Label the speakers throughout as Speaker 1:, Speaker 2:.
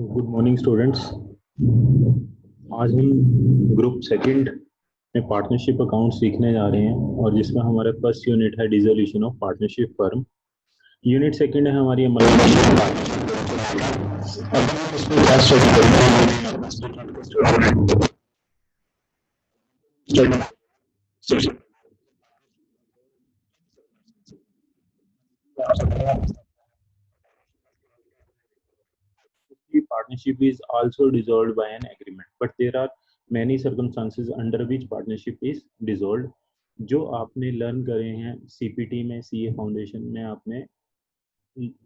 Speaker 1: Good morning students. आज हम group second में पार्टनरशिप अकाउंट सीखने जा रहे हैं और जिसमें हमारे फर्स्ट यूनिट है dissolution of partnership firm. Unit second है हमारी partnership is also dissolved by an agreement, but there are many circumstances under which partnership is dissolved। जो आपने लर्न करे हैं सीपीटी में, सीए फाउंडेशन में, आपने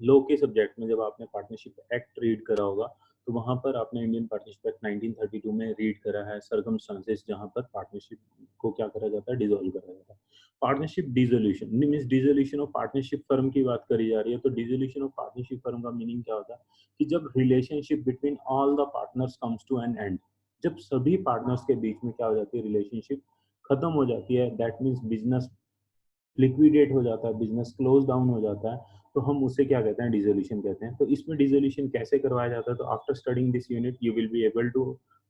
Speaker 1: लॉ के सब्जेक्ट में जब आपने पार्टनरशिप एक्ट रीड करा होगा तो वहां पर आपने इंडियन पार्टनरशिप एक्ट 1932 में रीड करा है सर्कमस्टांसेस जहां पर पार्टनरशिप को क्या करा जाता है, डिसॉल्व करा जाता है। Partnership dissolution means dissolution of partnership firm की बात करी जा रही है। तो डिसोल्यूशन ऑफ पार्टनरशिप फर्म का मीनिंग क्या होता है कि जब relationship between all the partners comes to an end, जब सभी पार्टनर्स के बीच में क्या हो जाती है, रिलेशनशिप खत्म हो जाती है। दैट मीन्स बिजनेस लिक्विडेट हो जाता है, बिजनेस क्लोज डाउन हो जाता है, तो हम उसे क्या कहते हैं, डिसोल्यूशन कहते हैं। तो इसमें डिसोल्यूशन कैसे करवाया जाता है, तो after studying this unit you will be able to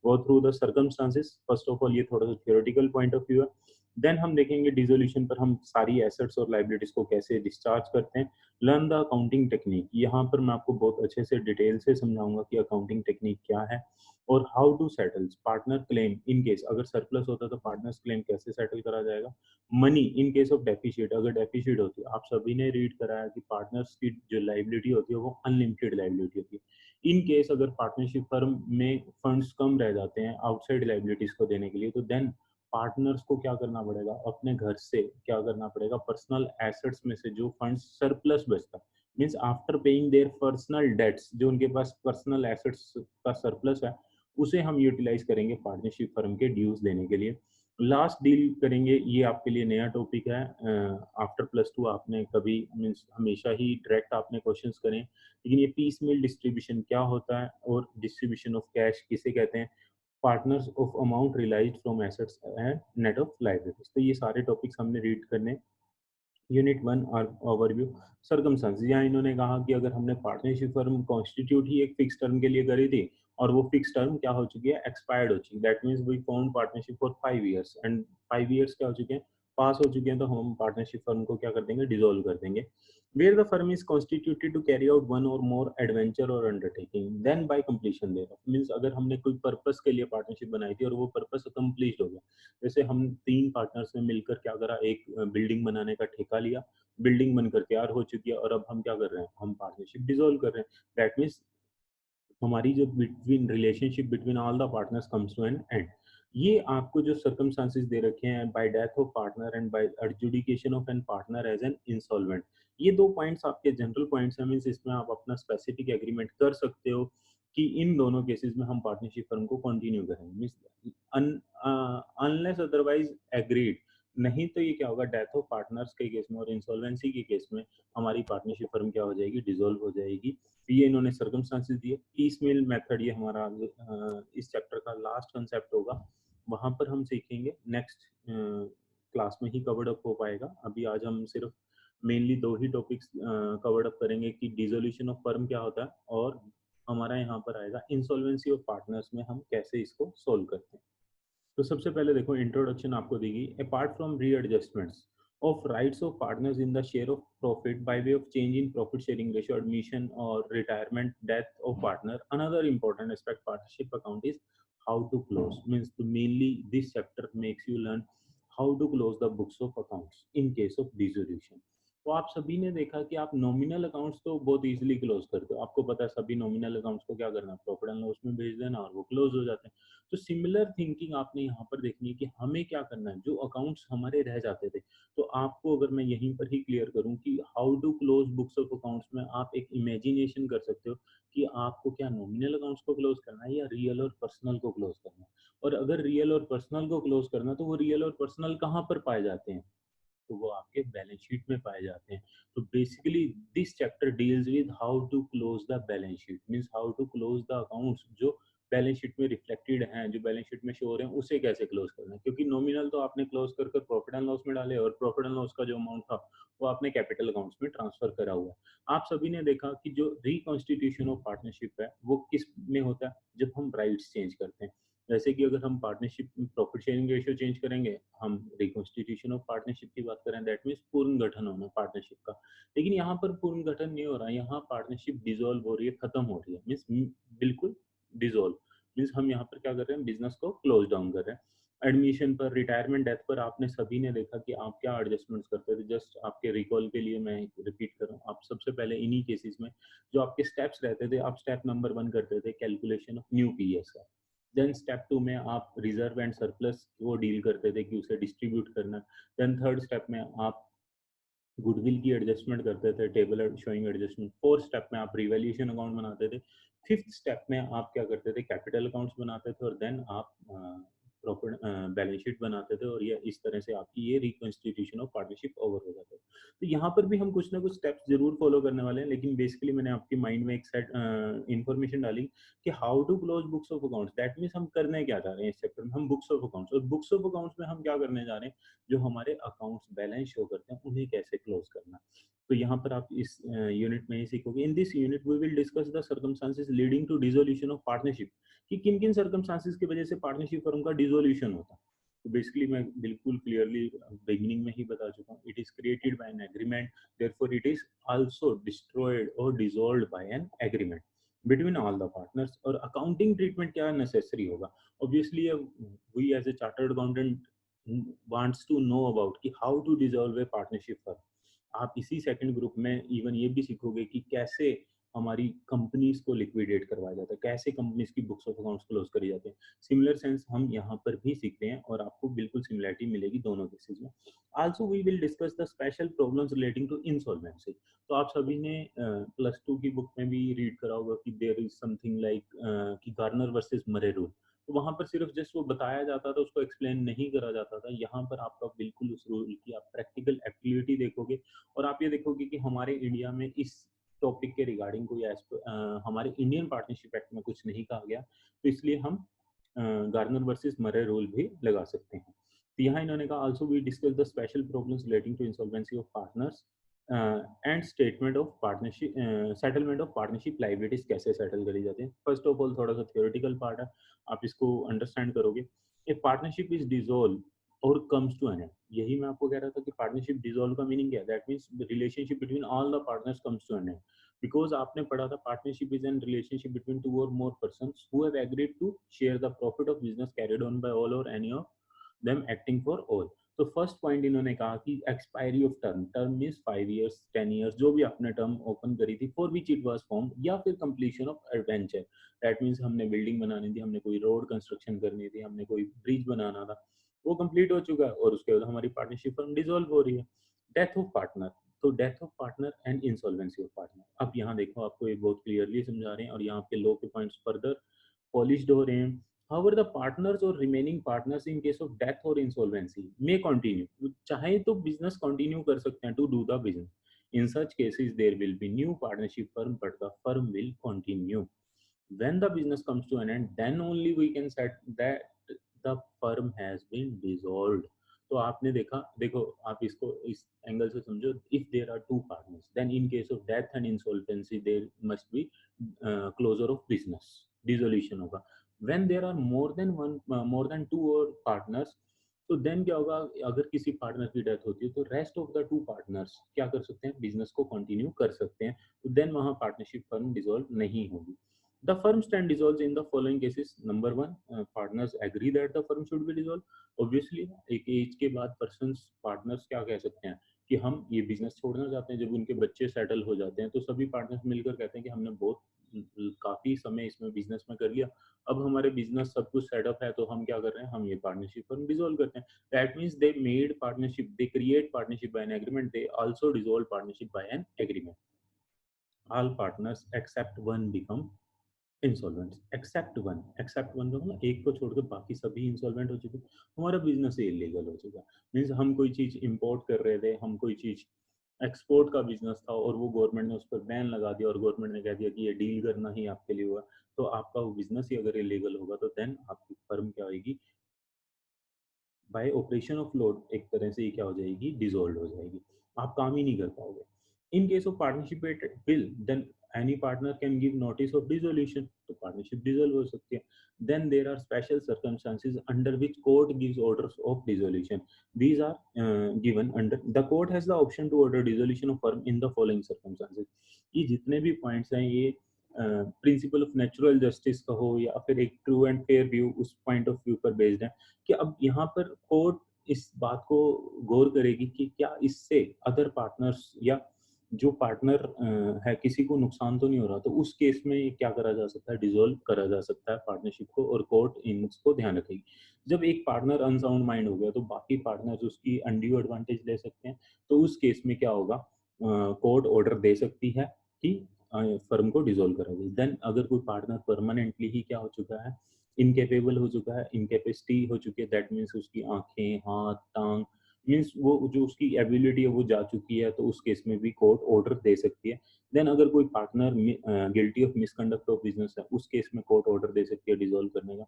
Speaker 1: go through the circumstances. First of all ये थोड़ा सा थियोरेटिकल पॉइंट ऑफ व्यू है। देन हम देखेंगे डिसोल्यूशन पर हम सारी एसेट्स और लाइबिलिटीज को कैसे डिस्चार्ज करते हैं। लर्न द अकाउंटिंग टेक्निक, यहाँ पर मैं आपको बहुत अच्छे से डिटेल से समझाऊंगा कि अकाउंटिंग टेक्निक क्या है। और how to settle partner claim in case अगर सरप्लस होता है तो पार्टनर्स क्लेम कैसे सेटल करा जाएगा। Money in case of deficit, अगर डेफिशिट होती है, आप सभी ने रीड करा है कि पार्टनर्स की जो लाइबिलिटी होती है वो अनलिमिटेड लाइबिलिटी होती है। इन केस अगर पार्टनरशिप फर्म में फंड्स कम रह जाते हैं आउटसाइड लाइबिलिटीज को देने के लिए, तो देन पार्टनर्स को क्या करना पड़ेगा, अपने घर से क्या करना पड़ेगा, पर्सनल एसेट्स में से जो फंड्स सरप्लस बचता है, means after paying their personal debts, जो उनके पास पर्सनल एसेट्स का सरप्लस है, उसे हम यूटिलाइज करेंगे पार्टनरशिप फर्म के ड्यूज देने के लिए। लास्ट डील करेंगे, ये आपके लिए नया टॉपिक है। आफ्टर प्लस टू आपने कभी मीन्स हमेशा ही डायरेक्ट आपने क्वेश्चंस करें, लेकिन ये पीस मिल डिस्ट्रीब्यूशन क्या होता है और डिस्ट्रीब्यूशन ऑफ कैश किसे कहते हैं, partners of amount realise from assets and net of liabilities. तो ये सारे टॉपिक्स हमने रीड करने। यूनिट वन और ओवरव्यू सर्कमस्टांसेस, यहाँ इन्होंने कहा कि अगर हमने पार्टनरशिप फर्म कॉन्स्टिट्यूट ही एक फिक्स टर्म के लिए करी थी और वो फिक्स टर्म क्या हो चुकी है, एक्सपायर्ड हो चुकी है, that means we found partnership for 5 years and 5 years क्या हो चुके हैं, पास हो चुके हैं, तो हम पार्टनरशिप फर्म को क्या कर देंगे, डिसॉल्व कर देंगे। Where the firm is constituted to carry out one और मोर एडवेंचर और undertaking then by completion there, means अगर हमने कोई पर्पस के लिए पार्टनरशिप बनाई थी और वो पर्पस अकम्प्लीट हो गया, जैसे हम 3 पार्टनर्स ने मिलकर क्या करा, एक बिल्डिंग बनाने का ठेका लिया, बिल्डिंग बनकर तैयार हो चुकी है और अब हम क्या कर रहे हैं, हम पार्टनरशिप डिसॉल्व कर रहे हैं। दैट मीन्स हमारी जो between relationship between all the partners comes to an end. ये आपको जो सर्कमस्टांसेस दे रखे हैं, by death of partner and by adjudication of an partner as an insolvent, ये 2 पॉइंट्स आपके जनरल पॉइंट्स हैं। मींस इसमें आप अपना स्पेसिफिक एग्रीमेंट कर सकते हो कि इन दोनों केसेस में हम पार्टनरशिप फर्म को कंटिन्यू करेंगे, मींस अनलेस अदरवाइज एग्रीड, नहीं तो ये क्या होगा, डेथ ऑफ पार्टनर्स के केस में और इंसॉल्वेंसी के केस में हमारी पार्टनरशिप फर्म क्या हो जाएगी, डिसॉल्व हो जाएगी। ये इन्होंने सर्कमस्टांसेस दिए। पीसमेल मेथड ये हमारा इस चैप्टर का लास्ट कंसेप्ट होगा, वहां पर हम सीखेंगे, नेक्स्ट क्लास में ही कवर्ड अप हो पाएगा। अभी आज हम सिर्फ मेनली 2 ही टॉपिक्स कवर्ड अप करेंगे कि डिसोल्यूशन ऑफ फर्म क्या होता है और हमारा यहाँ पर आएगा इंसॉल्वेंसी ऑफ पार्टनर्स में हम कैसे इसको सोल्व करते हैं। तो सबसे पहले देखो इंट्रोडक्शन आपको देगी, apart from readjustments of rights of partners in the share of profit by way of change in profit sharing ratio, admission or retirement, death of partner, another important aspect partnership account is how to close, means to mainly this chapter makes you learn how to close the books of accounts in case of dissolution। तो आप सभी ने देखा कि आप nominal accounts तो बहुत easily close करते हो, आपको पता है सभी नॉमिनल अकाउंट्स को क्या करना है, प्रॉफिट एंड लॉस में भेज देना और वो क्लोज हो जाते हैं। तो सिमिलर थिंकिंग आपने यहाँ पर देखनी है कि हमें क्या करना है, जो अकाउंट्स हमारे रह जाते थे, तो आपको अगर मैं यहीं पर ही क्लियर करूं कि how to close books of accounts में आप एक इमेजिनेशन कर सकते हो कि आपको क्या नॉमिनल अकाउंट्स को क्लोज करना है या रियल और पर्सनल को क्लोज करना है। और अगर रियल और पर्सनल को क्लोज करना है तो वो रियल और पर्सनल कहाँ पर पाए जाते हैं, तो वो आपके बैलेंस शीट में पाए जाते हैं। तो basically this chapter deals with how to close the balance sheet, means how to close the accounts जो बैलेंस शीट में रिफ्लेक्टेड हैं, जो बैलेंस शीट में शो हो रहे हैं, उसे कैसे क्लोज करना है, क्योंकि नॉमिनल तो आपने क्लोज कर कर प्रॉफिट एंड लॉस में डाले और प्रॉफिट एंड लॉस का जो अमाउंट था वो आपने कैपिटल अकाउंट्स में ट्रांसफर करा हुआ है। आप सभी ने देखा कि जो रिकॉन्स्टिट्यूशन ऑफ पार्टनरशिप है वो किस में होता है, जब हम राइट्स चेंज करते हैं। जैसे कि अगर हम partnership profit sharing ratio change करेंगे, हम रिकॉन्स्टिट्यूशन ऑफ पार्टनरशिप की बात करें, दैट मीन्स पूर्ण गठन होना पार्टनरशिप का। लेकिन यहाँ पर पूर्ण गठन नहीं हो रहा, यहाँ पार्टनरशिप डिसॉल्व हो रही है, खत्म हो रही है, मीन्स बिल्कुल डिसॉल्व। मीन्स हम यहाँ पर क्या कर रहे हैं, बिजनेस को क्लोज डाउन कर रहे हैं। एडमिशन पर, रिटायरमेंट, डेथ पर आपने सभी ने देखा कि आप क्या एडजस्टमेंट्स करते थे। जस्ट आपके रिकॉल के लिए मैं रिपीट कर रहा हूँ, आप सबसे पहले इन्हीं केसेस में जो आपके स्टेप्स रहते थे, आप स्टेप नंबर 1 करते थे कैलकुलेशन ऑफ न्यू पीएस का। देन स्टेप 2 में आप रिजर्व एंड सरप्लस वो डील करते थे कि उसे डिस्ट्रीब्यूट करना। देन थर्ड स्टेप में आप गुडविल की एडजस्टमेंट करते थे, table showing adjustment. Fourth step में आप रिवैल्यूएशन अकाउंट बनाते थे। फिफ्थ स्टेप में आप क्या करते थे, कैपिटल अकाउंट्स बनाते थे और देन आप प्रॉफिट बैलेंस शीट बनाते थे, और ये इस तरह से आपकी ये रिकॉन्स्टिट्यूशन ऑफ पार्टनरशिप ओवर हो जाता है। तो यहाँ पर भी हम कुछ ना कुछ स्टेप्स जरूर फॉलो करने वाले हैं, लेकिन बेसिकली मैंने आपके माइंड में एक सेट इन्फॉर्मेशन डाली कि how to close books of accounts. That means हम करने क्या जा रहे हैं इस चैप्टर में, हम बुक्स ऑफ अकाउंट्स, और बुक्स ऑफ अकाउंट्स में हम क्या करने जा रहे हैं, जो हमारे अकाउंट्स बैलेंस शो करते हैं उन्हें कैसे क्लोज करना। तो यहाँ पर आप इस यूनिट में ही सीखोगे। In this unit we will discuss the circumstances leading to dissolution of partnership, कि किन किन सर्कमस्टांसेस की वजह से पार्टनरशिप फर्म का डिसोल्यूशन होता है। तो बेसिकली मैं बिल्कुल क्लियरली बिगिनिंग में ही बता चुका हूँ, it is created by an agreement, therefore it is also destroyed और dissolved by an agreement between all the partners. और अकाउंटिंग ट्रीटमेंट क्या नेसेसरी होगा, obviously we as a chartered accountant wants to know about कि how to dissolve a partnership firm। आप इसी second group में even ये भी सीखोगे कि कैसे हमारी कंपनीज को लिक्विडेट करवाया जाता है, कैसे कंपनीज की बुक्स ऑफ अकाउंट्स क्लोज करी जाती है। सिमिलर सेंस हम यहाँ पर भी सीखते हैं और आपको बिल्कुल सिमिलरिटी मिलेगी दोनों केसेस में। Also we will discuss the special problems relating to insolvency. तो आप सभी ने +2 की बुक में भी रीड करा होगा कि देयर इज समथिंग लाइक कि गार्नर वर्सेस मरे रूल। तो वहाँ पर सिर्फ जस्ट वो बताया जाता था, उसको एक्सप्लेन नहीं करा जाता था। यहाँ पर आपका बिल्कुल उस रूल की आप प्रैक्टिकल एक्टिविटी देखोगे, और आप ये देखोगे कि हमारे इंडिया में इस टॉपिक के रिगार्डिंग कोई हमारे इंडियन पार्टनरशिप एक्ट में कुछ नहीं कहा गया, तो इसलिए हम गार्नर वर्सेस मरे रूल भी लगा सकते हैं। तो यहाँ इन्होंने कहा also we discuss the special problems relating to insolvency of partners and statement of partnership, settlement of partnership liabilities कैसे सेटल करी जाती है। फर्स्ट ऑफ ऑल थोड़ा सा थियोरेटिकल पार्ट है, आप इसको अंडरस्टैंड करोगे। ए पार्टनरशिप इज डिसॉल्व और कम्स टू एन एंड। यही मैं आपको कह रहा था कि पार्टनरशिप डिसॉल्व का मीनिंग क्या है, that means relationship between all the partners comes to an end. Because आपने पढ़ा था partnership is an relationship between two और more persons who have agreed to share the profit of business carried on by all और any of them acting for all. तो first point इन्होंने कहा कि expiry of term, term means 5 years 10 years, जो भी आपने term open करी थी, for which it was form, या फिर completion of adventure. That means हमने बिल्डिंग बनानी थी, हमने कोई रोड कंस्ट्रक्शन करनी थी, हमने कोई ब्रिज बनाना था, वो कंप्लीट हो चुका है और उसके बाद हमारी पार्टनरशिप फर्म डिसॉल्व हो रही है। डेथ ऑफ पार्टनर, तो death of partner and insolvency of partner. अब यहाँ देखो आपको ये बहुत क्लियरली समझा रहे हैं और यहाँ आपके लॉ के पॉइंट्स फर्दर पॉलिश्ड हो रहे हैं। However, the partners or remaining partners in case of death or insolvency may continue। चाहे तो बिजनेस कंटिन्यू कर सकते हैं, to do the business। In such cases, there will be new partnership firm, but the firm will continue। When the business comes to an end, then only we can set that the firm has been dissolved। तो आपने देखा, देखो आप इसको इस angle से समझो। If there are two partners, then in case of death and insolvency, there must be closure of business, dissolution होगा। When there are more than two or partners, तो देन क्या होगा, अगर किसी पार्टनर की डेथ होती है तो rest of the two partners क्या कर सकते हैं, बिजनेस को कंटिन्यू कर सकते हैं। तो देन वहाँ पार्टनरशिप फर्म डिसॉल्व नहीं होगी। The firm stand dissolves in the following cases. Number 1, partners agree that the firm should be dissolve. Obviously एक एज के बाद पर्सन्स पार्टनर्स क्या कह सकते हैं कि हम ये बिजनेस छोड़ना चाहते हैं। जब उनके बच्चे सेटल हो जाते हैं तो सभी पार्टनर्स मिलकर कहते हैं कि हमने बहुत काफी समय इसमें बिजनेस में कर लिया, अब हमारे बिजनेस सब कुछ सेटअप है, तो हम क्या कर रहे हैं, हम ये पार्टनरशिप फर्म डिसॉल्व करते हैं। That means they made partnership, they create partnership by an agreement, they also dissolve partnership by an agreement. All partners except one become insolvent. Except one का मतलब एक को छोड़कर बाकी सभी इंसॉल्वेंट हो चुके, हमारा बिजनेस इलीगल हो चुका। मींस हम कोई चीज इंपोर्ट कर रहे थे, हम कोई चीज एक्सपोर्ट का बिजनेस था और वो गवर्नमेंट ने उस पर बैन लगा दिया और गवर्नमेंट ने कह दिया कि ये डील करना ही आपके लिए हुआ, तो आपका वो बिजनेस ही अगर इलीगल होगा तो देन आपकी फर्म क्या होगी, बाय ऑपरेशन ऑफ लोड एक तरह से ये क्या हो जाएगी, डिसॉल्व हो जाएगी, आप काम ही नहीं कर पाओगे। In case of partnership at will, then any partner can give notice of dissolution, तो पार्टनरशिप डिसॉल्व हो सकती है। Then there are special circumstances under which court gives orders of dissolution, these are given under the court has the option to order dissolution of firm in the following circumstances. ये जितने भी points हैं ये principle of natural justice कहो या फिर एक true and fair view उस पॉइंट ऑफ व्यू पर बेस्ड है कि अब यहाँ पर कोर्ट इस बात को गौर करेगी कि क्या इससे अदर पार्टनर्स या जो पार्टनर है किसी को नुकसान तो नहीं हो रहा, तो उस केस में ये क्या करा जा सकता है, डिसॉल्व करा जा सकता है पार्टनरशिप को, और कोर्ट इन इसको ध्यान रखेगी। जब एक पार्टनर अनसाउंड माइंड हो गया तो बाकी पार्टनर्स उसकी अनड्यू एडवांटेज ले सकते हैं, तो उस केस में क्या होगा, कोर्ट ऑर्डर दे सकती है कि फर्म को डिसॉल्व करा जाए। देन अगर कोई पार्टनर परमानेंटली ही क्या हो चुका है, इनकेपेबल हो चुका है, इनकेपेसिटी हो चुकी है, दैट मीन्स उसकी आंखें, हाथ, टांग, मीन्स वो जो उसकी एबिलिटी है वो जा चुकी है, तो उस केस में भी कोर्ट ऑर्डर दे सकती है। देन अगर कोई partner guilty of misconduct of business है, उस केस में कोर्ट ऑर्डर दे सकती है डिसॉल्व करने का।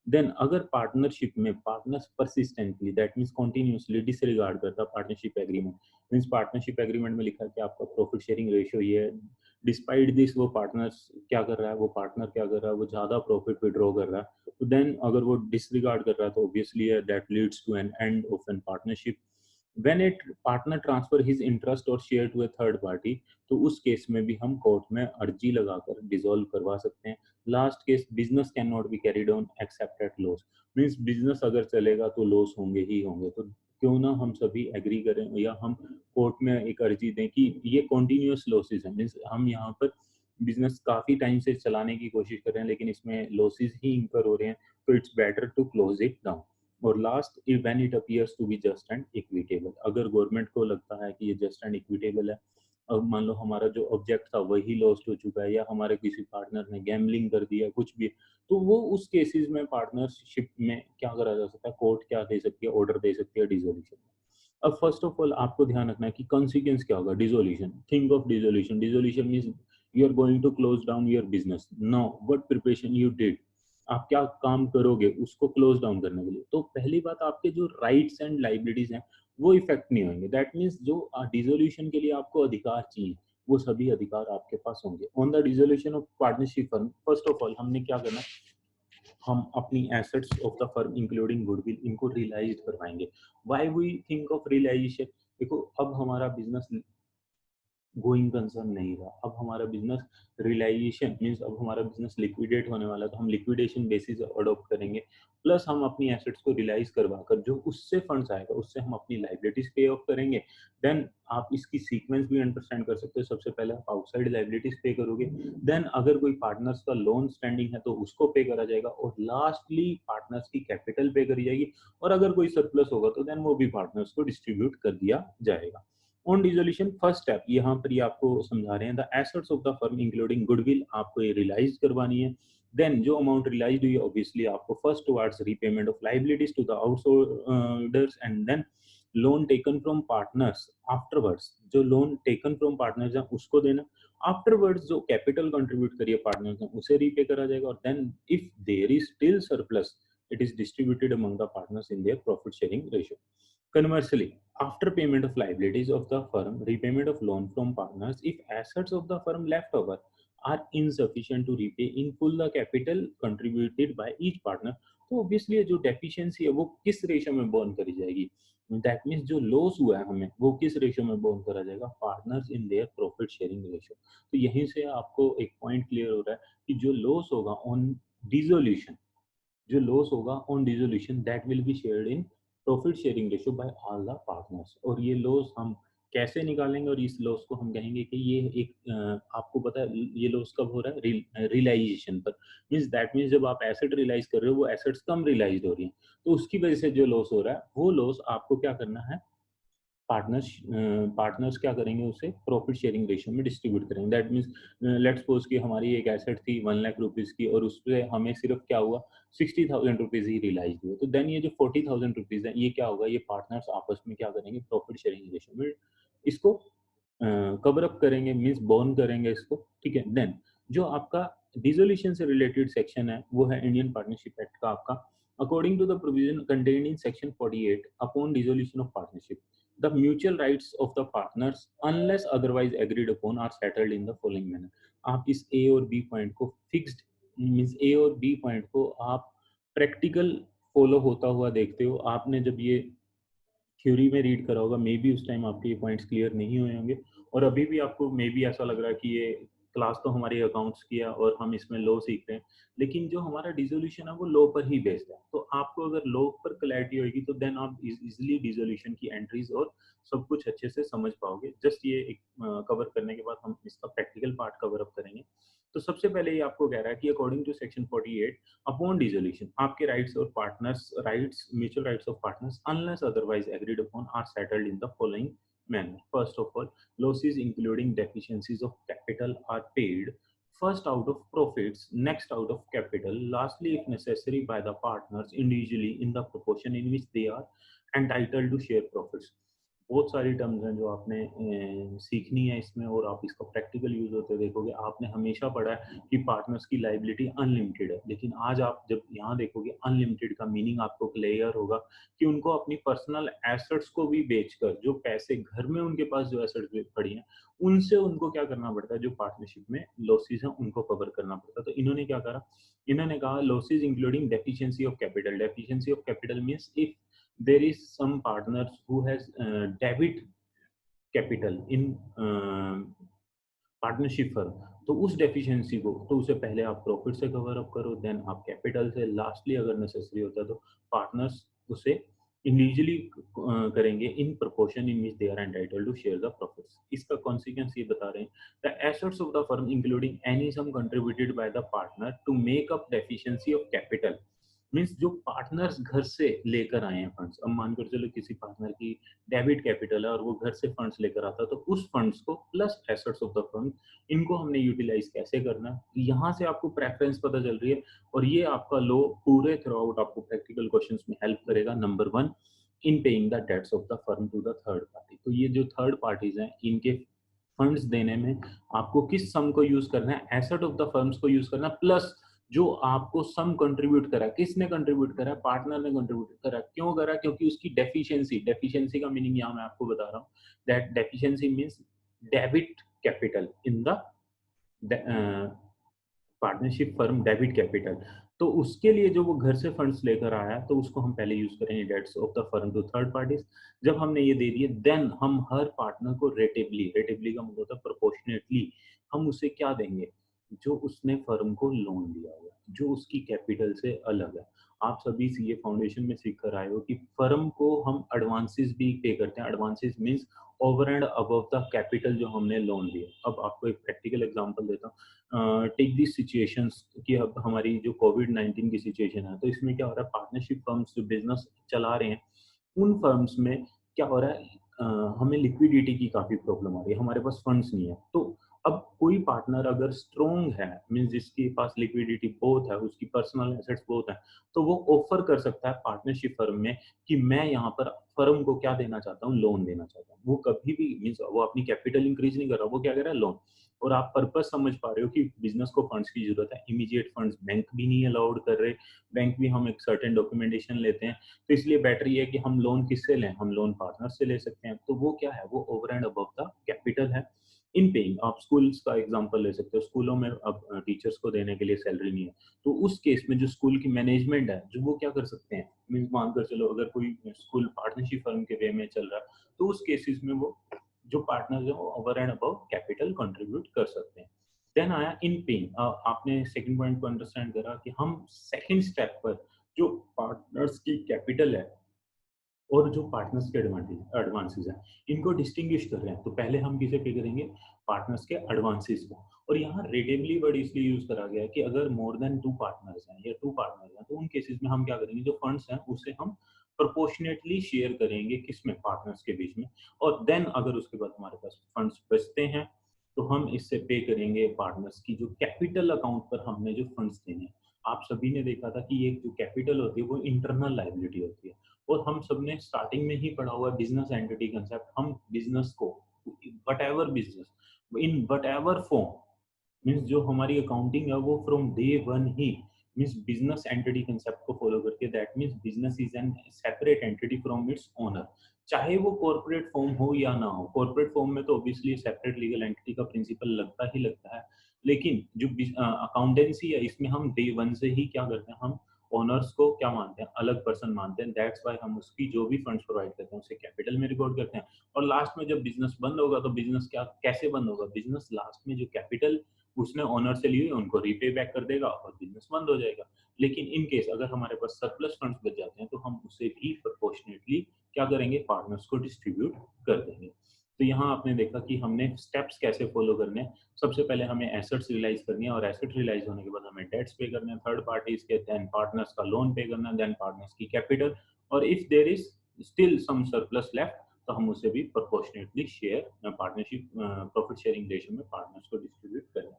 Speaker 1: देन अगर पार्टनरशिप में partners persistently, that means continuously disregard करता partnership agreement, means partnership agreement में लिखा है कि आपका प्रॉफिट शेयरिंग रेशियो ये है, डिस्पाइट दिस वो पार्टनर्स क्या कर रहा है, वो पार्टनर क्या कर रहा है, वो ज्यादा प्रॉफिट विड्रॉ कर रहा है, तो देन अगर वो डिसरिगार्ड कर रहा है तो obviously that leads to an end of an partnership. When it partner transfer his interest और share to a third party, तो उस केस में भी हम कोर्ट में अर्जी लगाकर डिसॉल्व करवा सकते हैं। Last case, business can not be carried on accept eight loss, means business अगर चलेगा तो लॉस होंगे ही होंगे, तो क्यों ना हम सभी एग्री करें या हम कोर्ट में एक अर्जी दें कि ये कॉन्टिन्यूस लॉसेस है, मीन्स हम यहाँ पर बिजनेस काफी टाइम से चलाने की कोशिश कर रहे हैं लेकिन इसमें लॉसेस ही इंकर हो रहे हैं, तो it's better to close it down. और last, when it appears to be just and equitable, अगर गवर्नमेंट को लगता है कि ये जस्ट एंड इक्विटेबल है, अब मान लो हमारा जो ऑब्जेक्ट था वही लॉस्ट हो चुका है या हमारे किसी पार्टनर ने गैम्बलिंग कर दिया कुछ भी, तो वो उस केसेस में पार्टनरशिप में क्या करा जा सकता है, कोर्ट क्या दे सकती है, ऑर्डर दे सकती है डिसोल्यूशन। अब फर्स्ट ऑफ ऑल आपको ध्यान रखना है कि कॉन्सिक्वेंस क्या होगा, dissolution, think of dissolution, dissolution means you are going to close down your business, now what preparation you did, आप क्या काम करोगे उसको क्लोज डाउन करने के लिए। तो पहली बात, आपके जो राइट्स एंड लाइबिलिटीज हैं वो इफेक्ट नहीं होंगे, दैट मीन्स जो डिसोल्यूशन के लिए आपको अधिकार चाहिए वो सभी अधिकार आपके पास होंगे। On the dissolution of partnership firm, first of all हमने क्या करना, हम अपनी assets of the firm including goodwill इनको रियलाइज करवाएंगे। Why we think of realisation, देखो अब हमारा बिजनेस गोइंग कंसर्न नहीं रहा, अब हमारा बिजनेस रियलाइजेशन मींस अब हमारा बिजनेस लिक्विडेट होने वाला है, तो हम लिक्विडेशन बेसिस अडॉप्ट करेंगे, प्लस हम अपनी एसेट्स को रियलाइज करवा कर जो उससे फंड्स आएगा उससे हम अपनी लाइबिलिटीज पे ऑफ करेंगे। देन आप इसकी सीक्वेंस भी अंडरस्टैंड कर सकते हो, सबसे पहले आप आउटसाइड लाइबिलिटीज पे करोगे, देन अगर कोई पार्टनर्स का लोन स्टैंडिंग है तो उसको पे करा जाएगा, और लास्टली पार्टनर्स की कैपिटल पे करी जाएगी, और अगर कोई सरप्लस होगा तो देन वो भी पार्टनर्स को डिस्ट्रीब्यूट कर दिया जाएगा। ऑन डिसोल्यूशन फर्स्ट स्टेप, यहाँ पर ये आपको समझा रहे हैं, the assets of the firm including goodwill आपको ये रियलाइज करवानी है। देन जो अमाउंट रियलाइज हुई है ऑब्वियसली आपको first towards repayment of liabilities to the outsiders, and then loan taken from partners afterwards, जो लोन टेकन फ्रॉम पार्टनर्स है उसको देना, आफ्टरवर्ड्स जो कैपिटल कंट्रीब्यूट करिए पार्टनर्स ने उसे रीपे करा जाएगा, और then if there is still surplus it is distributed among the partners in their profit sharing ratio. Conversely, after payment of liabilities of the firm, repayment of loan from partners, if assets of the firm left over are insufficient to repay in full the capital contributed by each partner, तो obviously जो deficiency है वो किस ratio में burn करी जाएगी, that means जो loss हुआ है हमें वो किस रेशियो में बर्न करा जाएगा, partners in their profit sharing ratio. तो यहीं से आपको एक पॉइंट क्लियर हो रहा है कि जो लॉस होगा ऑन डिसोल्यूशन, जो लॉस होगा on dissolution that will be shared in profit sharing ratio by all the partners. और ये लॉस हम कैसे निकालेंगे, और इस लॉस को हम कहेंगे कि ये एक आपको पता है ये लॉस कब हो रहा है, रियलाइजेशन पर, मींस दैट मींस जब आप एसेट रियलाइज कर रहे हो वो एसेट्स कम रियलाइज हो रही हैं, तो उसकी वजह से जो लॉस हो रहा है वो लॉस आपको क्या करना है, पार्टनर्स पार्टनर्स क्या करेंगे उसे प्रॉफिट शेयरिंग रेशियो में डिस्ट्रीब्यूट करेंगे। दैट मीन्स लेट्स सपोज कि हमारी एक एसेट थी 1 लाख रुपीज की और उससे हमें सिर्फ क्या हुआ 60,000 रुपीज ही रियलाइज हुए, तो देन ये जो 40,000 रुपीज है ये क्या होगा, ये पार्टनर्स आपस में क्या करेंगे प्रॉफिट शेयरिंग रेशियो में इसको कवर अप करेंगे मीन्स बॉर्न करेंगे इसको, ठीक है। देन जो आपका डिसोल्यूशन से रिलेटेड सेक्शन है वो है इंडियन पार्टनरशिप एक्ट का आपका, according to the provision contained in section 48 upon dissolution of partnership the mutual rights of the partners unless otherwise agreed upon are settled in the following manner. आप इस A और B point को fixed means A और B point को आप practical follow होता हुआ देखते हो। आपने जब ये थ्योरी में रीड करा होगा, मे बी उस टाइम आपके ये पॉइंट्स क्लियर नहीं हुए होंगे, और अभी भी आपको मे बी ऐसा लग रहा है कि ये क्लास तो हमारी अकाउंट्स की है और हम इसमें लॉ सीख रहे हैं, लेकिन जो हमारा डिसोल्यूशन है वो लॉ पर ही बेस्ड है। तो आपको अगर लॉ पर क्लैरिटी होगी तो देन आप इजिली डिसोल्यूशन की एंट्रीज और सब कुछ अच्छे से समझ पाओगे। जस्ट ये एक कवर करने के बाद हम इसका प्रैक्टिकल पार्ट कवर अप करेंगे। तो सबसे पहले ये आपको कह रहा है कि according to section 48 upon dissolution आपके राइट्स और partners rights mutual rights of partners unless otherwise agreed upon are settled in the following manner. First of all, losses including deficiencies of capital are paid first out of profits, next out of capital, lastly if necessary by the partners individually in the proportion in which they are entitled to share profits. बहुत सारी terms हैं जो आपने सीखनी है इसमें, और आप इसका प्रैक्टिकल यूज होते देखोगे। आपने हमेशा पढ़ा है कि पार्टनर्स की लाइबिलिटी अनलिमिटेड है, लेकिन आज आप जब यहाँ देखोगे अनलिमिटेड का मीनिंग आपको क्लियर होगा कि उनको अपनी पर्सनल एसेट्स को भी बेचकर, जो पैसे घर में उनके पास जो एसेट्स पड़ी हैं उनसे उनको क्या करना पड़ता है, जो पार्टनरशिप में लॉसेस हैं उनको कवर करना पड़ता है। तो इन्होंने क्या करा, इन्होंने कहा losses including deficiency of capital. Deficiency of capital means if there is some partners who has debit capital in partnership firm, तो उस डेफिशिएंसी को तो उसे पहले आप प्रॉफिट से कवर अप करो, देन आप कैपिटल से, लास्टली अगर नेसेसरी होता है तो पार्टनर्स उसे इंडिविजुअली करेंगे in proportion in which they are entitled to share the profits. इसका कॉन्सिक्वेंस ये बता रहे हैं, the assets of the firm including any sum contributed by the partner to make up deficiency of capital means जो partners घर से लेकर आए हैं फंड्स। अब मानकर चलो किसी पार्टनर की डेबिट कैपिटल है और वो घर से फंड्स लेकर आता है, तो उस फंड्स को plus assets of the firm, इनको हमने यूटिलाइज कैसे करना है, यहाँ से आपको प्रेफरेंस पता चल रही है। और ये आपका लो पूरे थ्रू आउट आपको प्रैक्टिकल क्वेश्चंस में हेल्प करेगा। Number 1, in paying the debts of the firm to the third party. तो ये जो थर्ड पार्टीज हैं इनके फंड्स देने में आपको किस सम को यूज करना है, एसेट ऑफ द फर्म्स को यूज करना, प्लस जो आपको सम कंट्रीब्यूट करा, किसने कंट्रीब्यूट करा, पार्टनर ने कंट्रीब्यूट करा। क्यों करा, क्योंकि उसकी डेफिशिएंसी, डेफिशिएंसी का मीनिंग यहाँ मैं आपको बता रहा हूँ, that deficiency means debit capital in the partnership firm debit capital. तो उसके लिए जो वो घर से फंड्स लेकर आया तो उसको हम पहले यूज करेंगे debts of the firm to third parties. जब हमने ये दे दिए देन हम हर पार्टनर को रेटिवली, रेटिवली का मतलब होता है प्रोपोर्शनेटली, हम उसे क्या देंगे, जो उसने फर्म को लोन दिया हुआ, जो उसकी कैपिटल से अलग है। आप सभी सीए फाउंडेशन में सीख कर आए हो कि फर्म को हम एडवांसेस भी पे करते हैं। Advances means over and above the capital जो हमने लोन दिया। अब आपको एक प्रैक्टिकल एग्जांपल देता हूँ। टेक दिस सिचुएशंस कि अब हमारी जो कोविड-19 की सिचुएशन है, तो इसमें क्या हो रहा है, पार्टनरशिप फर्म्स जो बिजनेस चला रहे हैं उन फर्म्स में क्या हो रहा है, हमें लिक्विडिटी की काफी प्रॉब्लम आ रही है, हमारे पास फंड्स नहीं है। तो अब कोई पार्टनर अगर स्ट्रॉन्ग है मींस जिसके पास लिक्विडिटी बहुत है, उसकी पर्सनल एसेट्स बहुत है, तो वो ऑफर कर सकता है पार्टनरशिप फर्म में कि मैं यहाँ पर फर्म को क्या देना चाहता हूँ, लोन देना चाहता हूँ। वो कभी भी मींस वो अपनी कैपिटल इंक्रीज नहीं कर रहा, वो क्या कर रहा है, लोन। और आप पर्पस समझ पा रहे हो कि बिजनेस को फंड्स की जरूरत है, इमीडिएट फंड्स बैंक भी नहीं अलाउड कर रहे, बैंक भी हम एक सर्टेन डॉक्यूमेंटेशन लेते हैं, तो इसलिए बेटर ये है कि हम लोन किससे लें, हम लोन पार्टनर से ले सकते हैं। तो वो क्या है, वो over and above the capital है। इन पेइंग, आप स्कूल्स का एग्जांपल ले सकते हो, स्कूलों में अब टीचर्स को देने के लिए सैलरी नहीं है, तो उस केस में जो स्कूल की मैनेजमेंट है जो वो क्या कर सकते हैं, मीन्स मानकर चलो अगर कोई स्कूल पार्टनरशिप फर्म के वे में चल रहा है, तो उस केसेस में वो जो पार्टनर्स है वो over and above capital contribute कर सकते हैं। देन आया इन पेइंग। आपने सेकंड पॉइंट को अंडरस्टैंड करा कि हम सेकंड स्टेप पर जो पार्टनर्स की कैपिटल है और जो पार्टनर्स के एडवांसेस हैं इनको डिस्टिंग्विश कर रहे हैं। तो पहले हम किसे पे करेंगे, पार्टनर्स के एडवांसेस को। और यहाँ रेटिवली वर्ड इसलिए यूज करा गया है कि अगर मोर देन 2 पार्टनर्स हैं या 2 पार्टनर्स हैं, तो उन केसेस में हम क्या करेंगे, जो फंड्स हैं उसे हम प्रोपोर्शनेटली शेयर करेंगे किसमें, पार्टनर्स के बीच में। और देन अगर उसके बाद हमारे पास फंड्स बचते हैं तो हम इससे पे करेंगे पार्टनर्स की जो कैपिटल अकाउंट पर हमने जो फंड्स देने हैं। आप सभी ने देखा था कि ये जो कैपिटल होती है वो इंटरनल लायबिलिटी होती है, और हम सबने स्टार्टिंग में ही पढ़ा हुआ बिजनेस एंटिटी कंसेप्ट। हम बिजनेस को what ever business, in what ever form, means जो हमारी अकाउंटिंग है वो from day one he means business entity concept को फॉलो करके, that means business is an separate entity from its owner, चाहे वो कॉर्पोरेट फॉर्म हो या ना हो। कॉर्पोरेट फॉर्म में तो ऑब्वियसली सेपरेट लीगल एंटिटी का प्रिंसिपल लगता ही लगता है, लेकिन जो अकाउंटेंसी है इसमें हम डे वन से ही क्या करते हैं, हम ओनर्स को क्या मानते हैं, अलग पर्सन मानते हैं। दैट्स वाई हम उसकी जो भी फंड्स प्रोवाइड करते हैं उसे कैपिटल में रिकॉर्ड करते हैं। और लास्ट में जब बिजनेस बंद होगा तो बिजनेस क्या कैसे बंद होगा, बिजनेस लास्ट में जो कैपिटल उसने ओनर से लिए उनको रीपे बैक कर देगा और बिजनेस बंद हो जाएगा। लेकिन इन केस अगर हमारे पास सरप्लस फंड्स बच जाते हैं तो हम उसे भी प्रोपोर्शनेटली क्या करेंगे, पार्टनर्स को डिस्ट्रीब्यूट कर देंगे। तो यहाँ आपने देखा कि हमने स्टेप्स कैसे फॉलो करने हैं। सबसे पहले हमें एसेट्स रियलाइज करनी है और एसेट रियलाइज होने के बाद हमें डेट्स पे करने हैं थर्ड पार्टीज के, देन पार्टनर्स का लोन पे करना है, देन पार्टनर्स की कैपिटल, और if there is still some surplus left तो हम उसे भी proportionately share partnership profit sharing ratio में पार्टनर्स को डिस्ट्रीब्यूट करना है।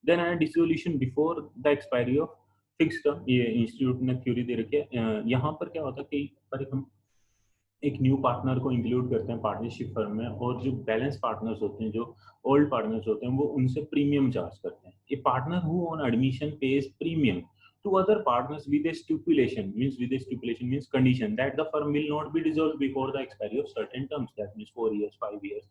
Speaker 1: देन आया dissolution before the expiry of fix term, ये इंस्टीट्यूट ने थ्योरी दे रखी है। यहाँ पर क्या होता है कि पर हम एक न्यू पार्टनर को इंक्लूड करते हैं पार्टनरशिप फर्म में, और जो बैलेंस पार्टनर्स होते हैं, जो ओल्ड पार्टनर्स होते हैं, वो उनसे प्रीमियम चार्ज करते हैं। A partner who on admission pays premium to other partners with a stipulation means condition that the firm will not be dissolved before the expiry of certain terms, that means 4 years 5 years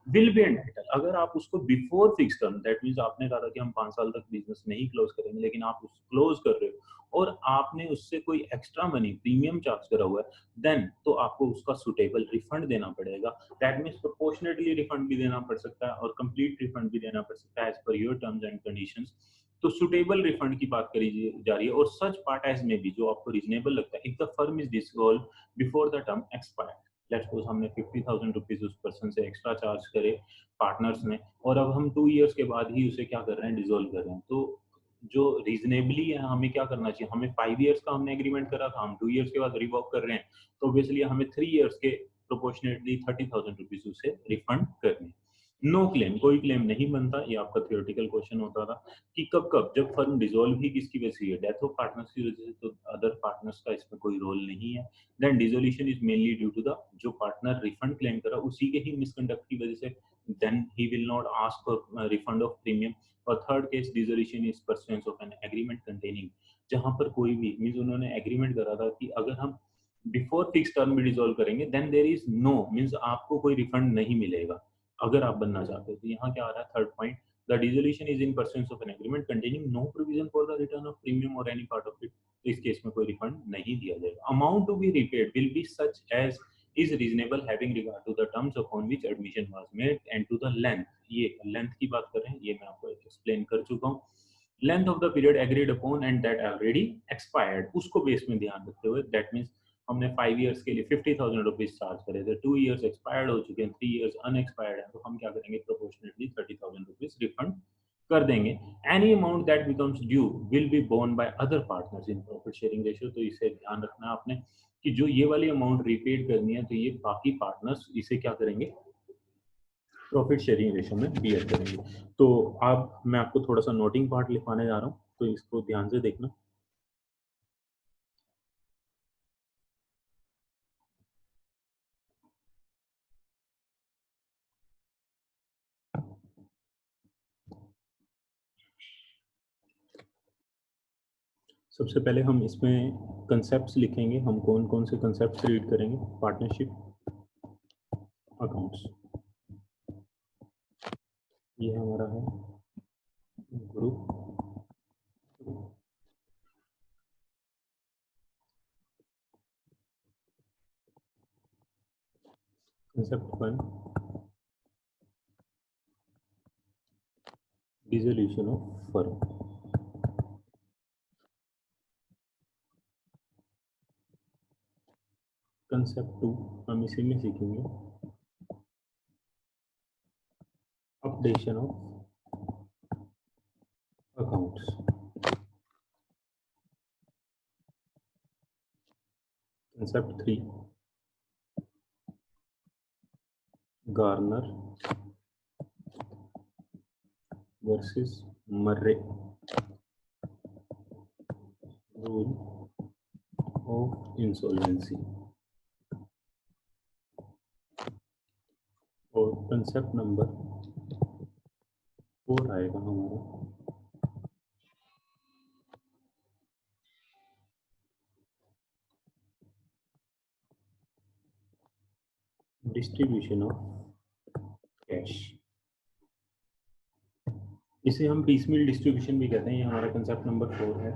Speaker 1: will be entitled। अगर आप उसको before fix term, that means आपने कहा था कि हम 5 साल तक बिजनेस नहीं क्लोज करेंगे, लेकिन आप उस क्लोज कर रहे हो और आपने उससे कोई एक्स्ट्रा मनी प्रीमियम चार्ज करा हुआ है, देन तो आपको उसका सुटेबल रिफंड देना पड़ेगा। दैट मींस प्रोपोर्शनेटली रिफंड भी देना पड़ सकता है और कंप्लीट रिफंड भी देना पड़ सकता है as per your terms and conditions. तो सुटेबल रिफंड की बात करी जा रही है, और सच पार्ट एज में भी जो आपको रीजनेबल लगता है, if the firm is dissolve before the term expire, let's suppose हमने 50,000 रुपीज उस पर्सन से एक्स्ट्रा चार्ज करे पार्टनर्स ने, और अब हम 2 इयर्स के बाद ही उसे क्या कर रहे हैं, डिसॉल्व कर रहे हैं, तो जो रीजनेबली है हमें क्या करना चाहिए, हमें 5 इयर्स का हमने एग्रीमेंट करा था, हम 2 इयर्स के बाद रिवॉक कर रहे हैं, तो ऑब्वियसली हमें 3 इयर्स के प्रोपोर्शनेटली 30,000 रुपीज उसे रिफंड करने। नो क्लेम, कोई क्लेम नहीं बनता, ये आपका थियोरेटिकल क्वेश्चन होता था कि कब कब, जब फर्म डिसॉल्व ही किसकी वजह से, डेथ ऑफ पार्टनर्स की वजह से, तो अदर पार्टनर्स का इसमें कोई रोल नहीं है। Then dissolution is mainly due to the, जो पार्टनर रिफंड क्लेम करा उसी के ही मिसकंडक्ट की वजह से, then he will not ask for refund of premium. और third case dissolution is presence of an agreement containing, जहां पर कोई भी मींस उन्होंने एग्रीमेंट करा था कि अगर हम बिफोर फिक्स टर्म में डिसॉल्व करेंगे then there is no means आपको कोई रिफंड नहीं मिलेगा अगर आप बनना चाहते हो। तो यहाँ क्या आ रहा है, third point, the dissolution is in presence of an agreement containing no provision for the return of premium और एनी पार्ट ऑफ इट। इस केस में कोई रिफंड नहीं दिया जाएगा। Amount to be repaid will be such as is reasonable having regard to the terms upon which admission was made and to the length। ये length की बात कर रहे हैं, ये मैं आपको एक्सप्लेन कर चुका हूँ। Length of the period agreed upon and that already expired, उसको बेस में ध्यान रखते हुए, दैट मीन्स हमने 5 इयर्स के लिए 50,000 रुपीज चार्ज करे थे, 2 इयर्स एक्सपायर्ड हो चुके हैं, 3 इयर्स अनएक्सपायर्ड है, तो हम क्या करेंगे, प्रोपोर्शनेटली 30,000 रुपीज रिफंड कर देंगे। Any amount that becomes due will be borne by other partners in profit sharing ratio. तो इसे ध्यान रखना है आपने कि जो ये वाली अमाउंट रीपेड करनी है तो ये बाकी पार्टनर्स इसे क्या करेंगे, प्रॉफिट शेयरिंग रेशियो में बियर करेंगे। तो अब मैं आपको थोड़ा सा नोटिंग पार्ट लिखवाने जा रहा हूँ, तो इसको ध्यान से देखना। सबसे पहले हम इसमें कंसेप्ट्स लिखेंगे, हम कौन कौन से कंसेप्ट्स रीड करेंगे। पार्टनरशिप अकाउंट्स, ये हमारा है group. Concept 1, dissolution of firm. Concept 2 हम इसी में सीखेंगे, updation of accounts. Concept 3, Garner versus Murray rule of insolvency. और कंसेप्ट नंबर 4 आएगा हमारा डिस्ट्रीब्यूशन ऑफ कैश। इसे हम पीसमील डिस्ट्रीब्यूशन भी कहते हैं। ये हमारा कंसेप्ट नंबर 4 है।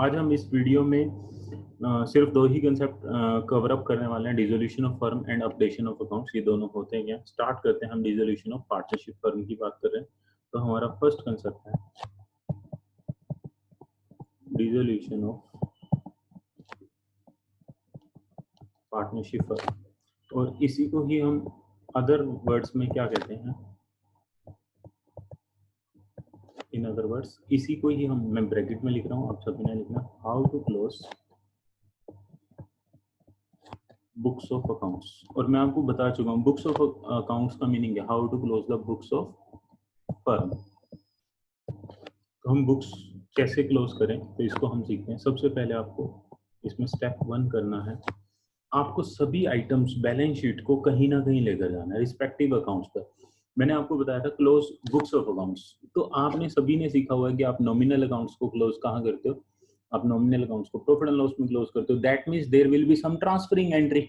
Speaker 1: आज हम इस वीडियो में सिर्फ दो ही कंसेप्ट कवर अप करने वाले हैं, dissolution of firm and updation of accounts. ये दोनों होते हैं क्या। स्टार्ट करते हैं। हम डिसोल्यूशन ऑफ पार्टनरशिप फर्म की बात कर रहे हैं। तो हमारा फर्स्ट कंसेप्ट है डिसोल्यूशन ऑफ पार्टनरशिप फर्म, और इसी को ही हम अदर वर्ड्स में क्या कहते हैं, इन अदर वर्ड्स इसी को ही हम, मैं ब्रैकेट में लिख रहा हूँ, आप सभी ने लिखना, how to close books of accounts. और मैं आपको बता चुका हूँ बुक्स ऑफ अकाउंट्स का मीनिंग है how to close the books of firm. तो हम बुक्स कैसे क्लोज करें, तो इसको हम सीखते हैं। सबसे पहले आपको इसमें स्टेप 1 करना है, आपको सभी आइटम्स बैलेंस शीट को कहीं ना कहीं लेकर जाना है रिस्पेक्टिव अकाउंट्स पर। मैंने आपको बताया था क्लोज बुक्स ऑफ अकाउंट्स, तो आपने सभी ने सीखा हुआ है कि आप नॉमिनल अकाउंट्स को क्लोज कहाँ करते हो, आप नॉमिनल अकाउंट्स को प्रॉफिट एंड लॉस में क्लोज करते हो। That means there will be some transferring entry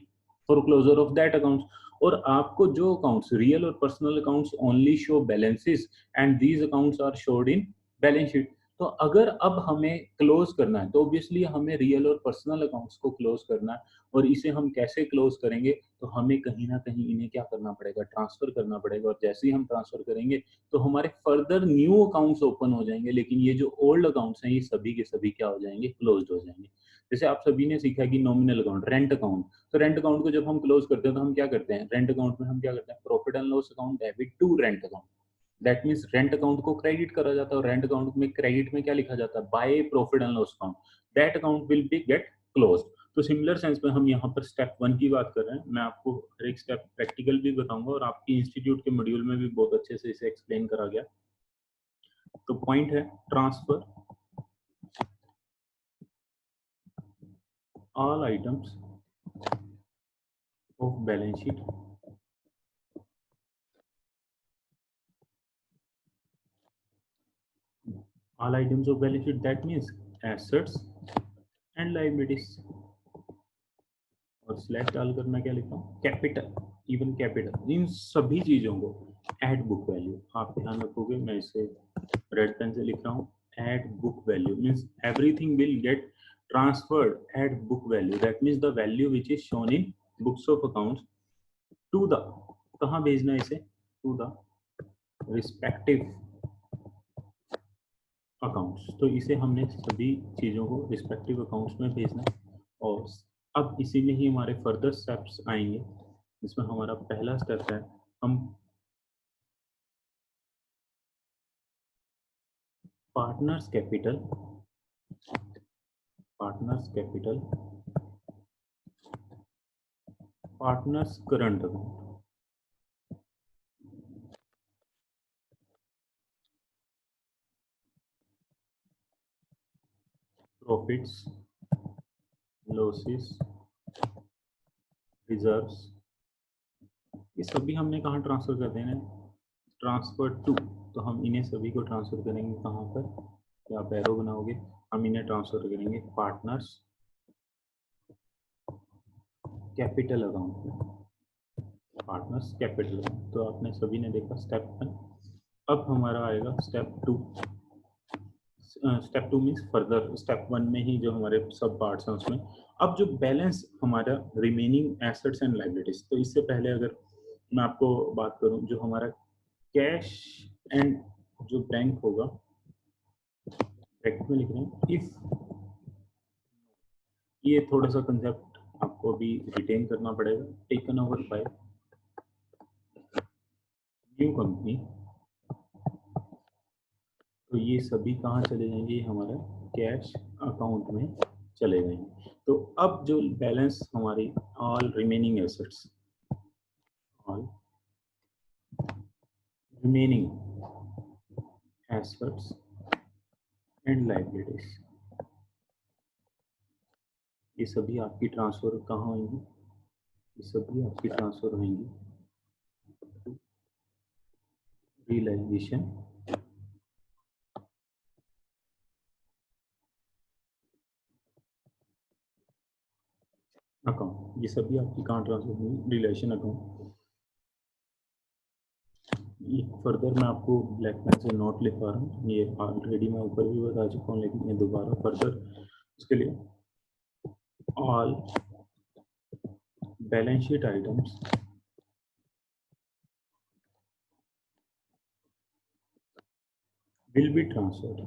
Speaker 1: for closure of that accounts. और आपको जो अकाउंट्स रियल और personal accounts only show balances and these accounts are shown in balance sheet. तो अगर अब हमें क्लोज करना है तो ऑब्वियसली हमें रियल और पर्सनल अकाउंट्स को क्लोज करना है। और इसे हम कैसे क्लोज करेंगे, तो हमें कहीं ना कहीं इन्हें क्या करना पड़ेगा, ट्रांसफर करना पड़ेगा। और जैसे ही हम ट्रांसफर करेंगे तो हमारे फर्दर न्यू अकाउंट्स ओपन हो जाएंगे, लेकिन ये जो ओल्ड अकाउंट्स हैं ये सभी के सभी क्या हो जाएंगे, क्लोज हो जाएंगे। जैसे आप सभी ने सीखा कि नॉमिनल अकाउंट, रेंट अकाउंट, तो रेंट अकाउंट को जब हम क्लोज करते हैं तो हम क्या करते हैं, रेंट अकाउंट में हम क्या करते हैं, profit and loss account debit to rent account. That means rent account को क्रेडिट करा जाता है, और रेंट अकाउंट में क्रेडिट में क्या लिखा जाता है, by profit and loss account, that account will be get close. तो सिमिलर सेंस में हम यहाँ पर स्टेप 1 की बात कर रहे हैं। मैं आपको हर एक स्टेप प्रैक्टिकल भी बताऊंगा, और आपकी इंस्टीट्यूट के मॉड्यूल में भी बहुत अच्छे से इसे एक्सप्लेन करा गया। तो पॉइंट है, transfer all items of balance sheet all items of balance sheet, that means assets and liabilities। और स्लैश डालकर मैं क्या लिखता हूँ, कैपिटल, इवन कैपिटल, इन सभी चीजों को एट बुक वैल्यू। आप ध्यान रखोगे, मैं इसे रेड पेन से लिख रहा हूँ, at book value means everything will get transferred at book value. That means the value which is shown in books of accounts to the, कहाँ भेजना है इसे, टू द रिस्पेक्टिव अकाउंट्स। तो इसे हमने सभी चीज़ों को रिस्पेक्टिव अकाउंट्स में भेजना है। और अब इसी में ही हमारे फर्दर स्टेप्स आएंगे, जिसमें हमारा पहला स्टेप है, हम partners capital, partners capital, partners current account, profits, losses, reserves, ये सभी हमने कहाँ ट्रांसफर कर देना है, ट्रांसफर टू। तो हम इन्हें सभी को ट्रांसफर करेंगे कहाँ पर, या आप एरो बनाओगे, हम इन्हें ट्रांसफर करेंगे पार्टनर्स कैपिटल अकाउंट में, पार्टनर्स कैपिटल। तो आपने सभी ने देखा स्टेप 1। अब हमारा आएगा step 2। Step 2 means further step 1 में ही जो हमारे सब पार्ट्स हैं उसमें। अब जो बैलेंस हमारा रिमेनिंग एसेट्स एंड लाइबिलिटीज, तो इससे पहले अगर मैं आपको बात करूं, जो हमारा कैश एंड जो बैंक होगा, ब्रैकेट में लिख रहे हैं इफ, ये थोड़ा सा कंसेप्ट आपको अभी रिटेन करना पड़ेगा, taken over by new company. तो ये सभी कहाँ चले जाएंगे, हमारा कैश अकाउंट में चले जाएंगे। तो अब जो बैलेंस हमारी all remaining assets, all remaining assets and liabilities, ये सभी आपकी ट्रांसफर कहाँ होंगी, ये सभी आपकी ट्रांसफर होंगी रियलाइजेशन अकाउंट, ये सभी आपकी कहाँ ट्रांसफर होंगी, रिलेशन अकाउंट। फर्दर मैं आपको ब्लैक पेन से नोट लिखवा रहा हूँ, ये ऑलरेडी मैं ऊपर भी बता चुका हूँ, लेकिन ये दोबारा फर्दर उसके लिए, all balance sheet items will be transferred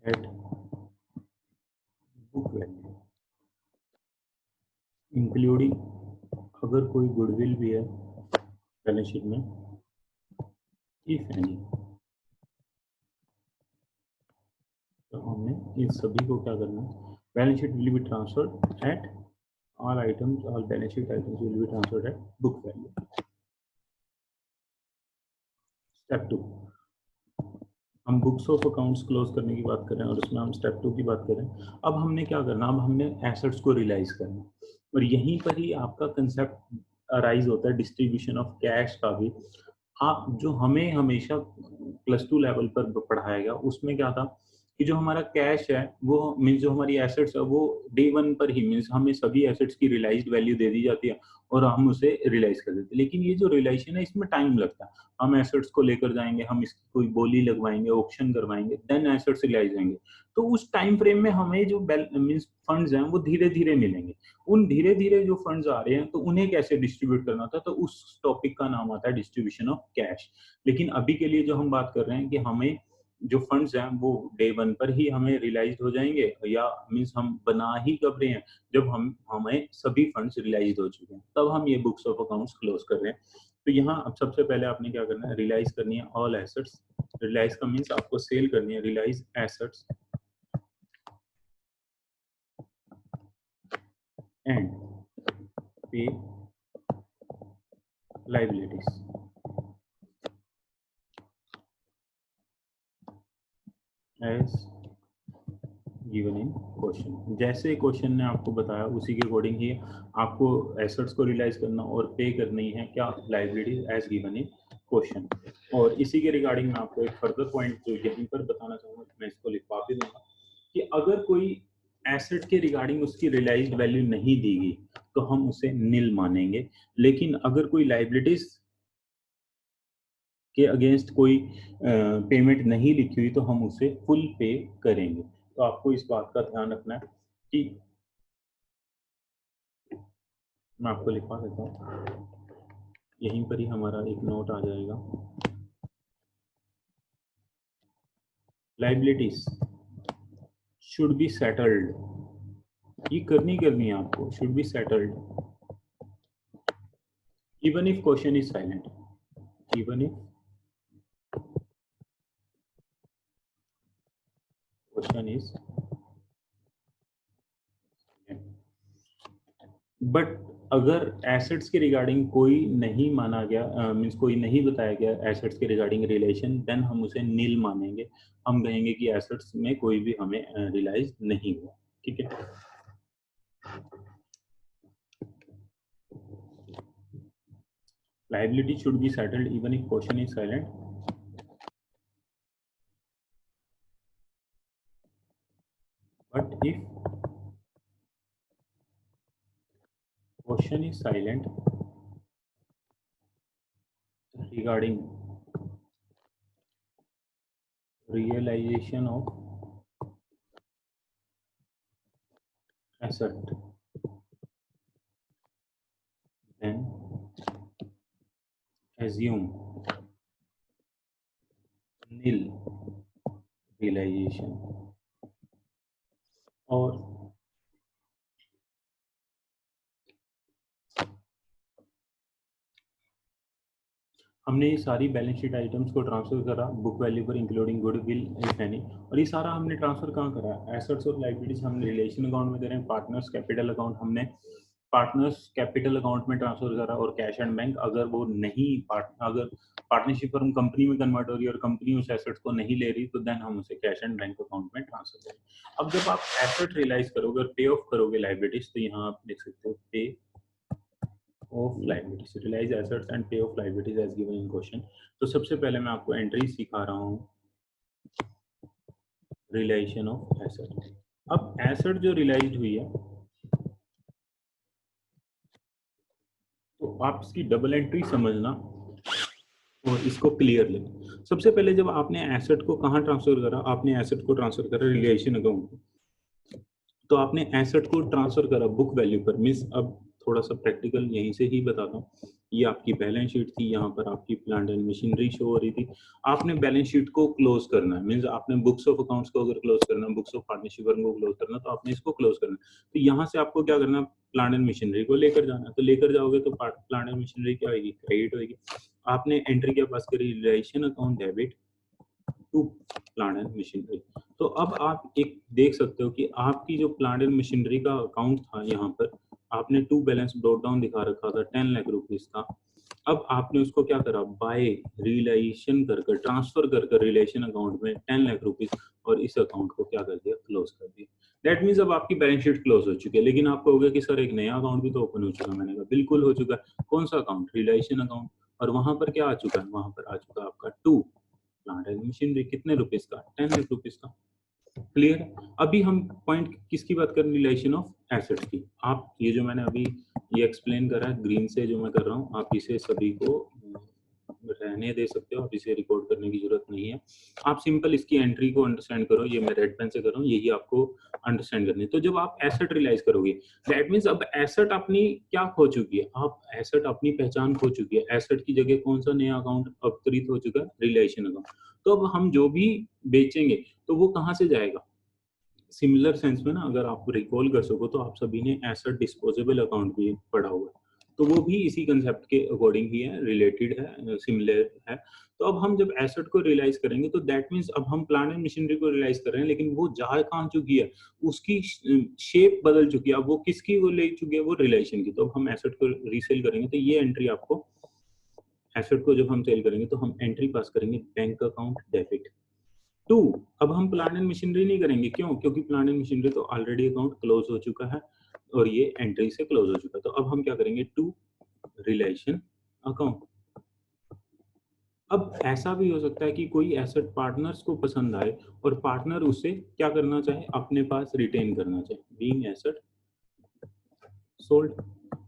Speaker 1: at book value, including अगर कोई गुडविल भी है बैलेंस शीट में, इफ एनी, तो हमने इन सभी को क्या करना है, balance sheet will be transferred at all items, all balance sheet items will be transferred at book value. Step 2, हम बुक्स ऑफ अकाउंट्स क्लोज करने की बात कर रहे हैं और उसमें हम स्टेप 2 की बात कर रहे हैं। अब हमने क्या करना, अब हमने एसेट्स को रियलाइज करना, और यहीं पर ही आपका कंसेप्ट अराइज होता है डिस्ट्रीब्यूशन ऑफ कैश का भी। आप जो हमें हमेशा +2 लेवल पर पढ़ाया गया उसमें क्या था कि जो हमारा कैश है वो मीन्स जो हमारी एसेट्स है वो डे 1 पर ही मीन्स हमें सभी एसेट्स की रियलाइज्ड वैल्यू दे दी जाती है और हम उसे रियलाइज कर देते हैं। लेकिन ये जो रियलाइजेशन है इसमें टाइम लगता है, हम एसेट्स को लेकर जाएंगे, हम इसकी कोई बोली लगवाएंगे, ऑक्शन करवाएंगे, देन एसेट्स रियलाइज होंगे। तो उस टाइम फ्रेम में हमें जो मीन्स फंड्स हैं वो धीरे धीरे मिलेंगे। उन धीरे धीरे जो फंड्स आ रहे हैं तो उन्हें कैसे डिस्ट्रीब्यूट करना था, तो उस टॉपिक का नाम आता है डिस्ट्रीब्यूशन ऑफ कैश। लेकिन अभी के लिए जो हम बात कर रहे हैं कि हमें जो फंड्स हैं वो डे 1 पर ही हमें रियलाइज हो जाएंगे, या मीन्स हम बना ही कब रहे हैं, जब हमें सभी फंड्स रियलाइज हो चुके हैं तब हम ये बुक्स ऑफ अकाउंट्स क्लोज कर रहे हैं। तो यहाँ अब सबसे पहले आपने क्या करना है, रियलाइज करनी है ऑल एसेट्स। रियलाइज का मीन्स आपको सेल करनी है, realise assets and pay liabilities as given in question. जैसे क्वेश्चन ने आपको बताया उसी के अकॉर्डिंग ही आपको एसेट्स को रियलाइज करना और पे करनी है क्या, liabilities as given in question. और इसी के रिगार्डिंग मैं आपको एक फर्दर पॉइंट जो यहीं पर बताना चाहूंगा, मैं इसको लिखवा भी दूंगा कि अगर कोई एसेट के रिगार्डिंग उसकी रियलाइज्ड वैल्यू नहीं दी गई तो हम उसे नील मानेंगे, लेकिन अगर कोई लाइबिलिटीज के अगेंस्ट कोई पेमेंट नहीं लिखी हुई तो हम उसे फुल पे करेंगे। तो आपको इस बात का ध्यान रखना है कि मैं आपको लिखवा देता हूँ, यहीं पर ही हमारा एक नोट आ जाएगा, लाइबिलिटीज शुड बी सेटल्ड, ये करनी है आपको, should be settled even if question is silent, even if question is, but अगर एसेट्स के रिगार्डिंग कोई नहीं माना गया मीन्स कोई नहीं बताया गया एसेट्स के रिगार्डिंग रिलेशन, देन हम उसे नील मानेंगे, हम कहेंगे कि एसेट्स में कोई भी हमें रियलाइज नहीं हुआ। ठीक है, liability should be settled even if question is silent, but if question is silent regarding realization of asset, then assume nil realization। और हमने ये सारी बैलेंस शीट आइटम्स को ट्रांसफर करा बुक वैल्यू पर इंक्लूडिंग गुडविल इफ एनी, और ये सारा हमने ट्रांसफर कहाँ करा, एसेट्स और लाइबिलिटीज हमने रिलेशन अकाउंट में दे रहे हैं, पार्टनर्स कैपिटल अकाउंट हमने पार्टनर्स कैपिटल अकाउंट में ट्रांसफर करा और कैश एंड बैंक, अगर वो नहीं अगर पार्टनरशिप फर्म कंपनी में कन्वर्ट हो रही है और कंपनी उस एसेट को नहीं ले रही, तो देन हम उसे कैश एंड बैंक अकाउंट में ट्रांसफर करेंगे। अब जब आप एसेट रियलाइज करोगे और पे ऑफ करोगे लाइबिलिटीज, तो यहाँ आप देख सकते हो pay off liabilities, realise assets and pay off liabilities as given in question. तो सबसे पहले मैं आपको एंट्री सिखा रहा हूँ, रियलाइजेशन ऑफ एसेट। अब एसेट जो रियलाइज हुई है, तो आप इसकी डबल एंट्री समझना और इसको क्लियर लेना। सबसे पहले जब आपने एसेट को कहाँ ट्रांसफर करा, आपने एसेट को ट्रांसफर करा रियलाइजेशन अकाउंट में, तो आपने एसेट को ट्रांसफर करा बुक वैल्यू पर। मीन्स अब थोड़ा सा प्रैक्टिकल यहीं से ही बताता हूँ। ये आपकी बैलेंस शीट थी, यहाँ पर आपकी प्लांट एंड मशीनरी शो हो रही थी। आपने बैलेंस शीट को क्लोज करना है, मीन्स आपने बुक्स ऑफ अकाउंट्स को अगर क्लोज करना है, बुक्स ऑफ पार्टनरशिप को क्लोज करना, तो आपने इसको क्लोज करना है। तो यहाँ से आपको क्या करना है, प्लांट एंड मशीनरी को लेकर जाना है। तो लेकर जाओगे तो प्लांट एंड मशीनरी क्या होगी, क्रेडिट होगी। आपने एंट्री क्या पास करी, realisation account debit to plant and machinery. तो अब आप एक देख सकते हो कि आपकी जो प्लांट एंड मशीनरी का अकाउंट था, यहाँ पर आपने टू बैलेंस ब्रॉट डाउन दिखा रखा था 10 लाख रुपीस का। अब आपने उसको क्या करा, बाय रिलेशन कर ट्रांसफर कर रिलेशन अकाउंट में 10 लाख रुपीस, और इस अकाउंट को क्या कर दिया, क्लोज कर दिया। दैट मीन्स अब आपकी बैलेंस शीट क्लोज हो चुकी है। लेकिन आप कहोगे कि सर एक नया अकाउंट भी तो ओपन हो चुका है। मैंने कहा बिल्कुल हो चुका है। कौन सा अकाउंट, रिलेशन अकाउंट। और वहां पर क्या आ चुका है, वहां पर आ चुका है आपका टू प्लांट एंड मशीनरी, कितने रुपीस का, 10 लाख रुपीस का। क्लियर। अभी हम पॉइंट किसकी बात कर रहे हैं, रिलेशन ऑफ एसेट्स की। आप ये जो मैंने अभी ये एक्सप्लेन करा है ग्रीन से जो मैं कर रहा हूँ, आप इसे सभी को रहने दे सकते हो, आप इसे रिकॉर्ड करने की जरूरत नहीं है। आप सिंपल इसकी एंट्री को अंडरस्टैंड करो। ये मैं रेड पेन से कर रहा हूँ, यही आपको अंडरस्टैंड करनी है। तो जब आप एसेट रियलाइज करोगे, दैट मीन्स अब एसेट अपनी क्या खो चुकी है, आप एसेट अपनी पहचान खो चुकी है। एसेट की जगह कौन सा नया अकाउंट अवतरित हो चुका है, रिलेशन अकाउंट। तो अब हम जो भी बेचेंगे तो वो कहाँ से जाएगा, सिमिलर सेंस में ना, अगर आप रिकॉल कर सको तो आप सभी ने एसेट डिस्पोजेबल अकाउंट भी पढ़ा हुआ है, तो वो भी इसी कंसेप्ट के अकॉर्डिंग ही है, रिलेटेड है, सिमिलर है। तो अब हम जब एसेट को रियलाइज करेंगे, तो दैट मीन्स अब हम प्लांट एंड मशीनरी को रियलाइज कर रहे हैं, लेकिन वो जा कहाँ चुकी है, उसकी शेप बदल चुकी है। अब वो किसकी वो ले चुकी है, वो रिलेशन की। तो अब हम एसेट को रीसेल करेंगे, तो ये एंट्री आपको, एसेट को जब हम सेल करेंगे तो हम एंट्री पास करेंगे बैंक अकाउंट डेबिट टू। अब हम प्लांट एंड मशीनरी नहीं करेंगे, क्यों, क्योंकि प्लांट एंड मशीनरी तो ऑलरेडी अकाउंट क्लोज हो चुका है और ये एंट्री से क्लोज हो चुका है। तो अब हम क्या करेंगे, टू रिलेशन अकाउंट। अब ऐसा भी हो सकता है कि कोई एसेट पार्टनर्स को पसंद आए और पार्टनर उसे क्या करना चाहे, अपने पास रिटेन करना चाहे, बीइंग एसेट सोल्ड।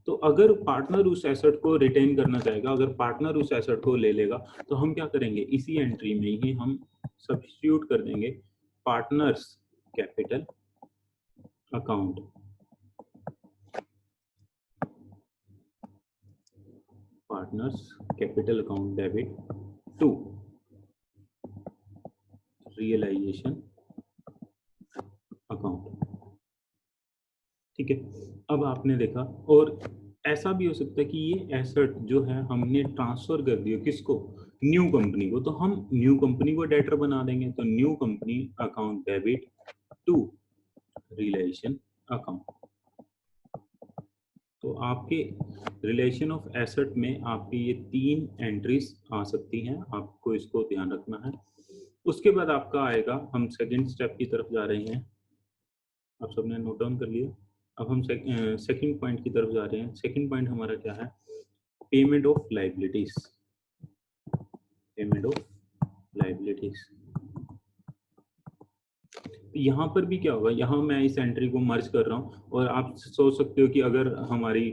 Speaker 1: तो अगर पार्टनर उस एसेट को रिटेन करना चाहेगा, अगर पार्टनर उस एसेट को ले लेगा, तो हम क्या करेंगे, इसी एंट्री में ही हम सब्स्टिट्यूट कर देंगे partners capital account, partners capital account debit to realisation account. ठीक है। अब आपने देखा, और ऐसा भी हो सकता है कि ये एसेट जो है हमने ट्रांसफर कर दिया किसको, न्यू कंपनी को, तो हम न्यू कंपनी को डेटर बना देंगे। तो new company account debit to realisation account. तो आपके रिलेशन ऑफ एसेट में आपकी ये तीन एंट्रीज आ सकती हैं, आपको इसको ध्यान रखना है। उसके बाद आपका आएगा, हम सेकंड स्टेप की तरफ जा रहे हैं, आप सबने नोट डाउन कर लिया। अब हम सेकंड पॉइंट की तरफ जा रहे हैं। सेकंड पॉइंट हमारा क्या है, payment of liabilities, payment of liabilities. यहाँ पर भी क्या होगा, यहाँ मैं इस एंट्री को मर्ज कर रहा हूँ, और आप सोच सकते हो कि अगर हमारी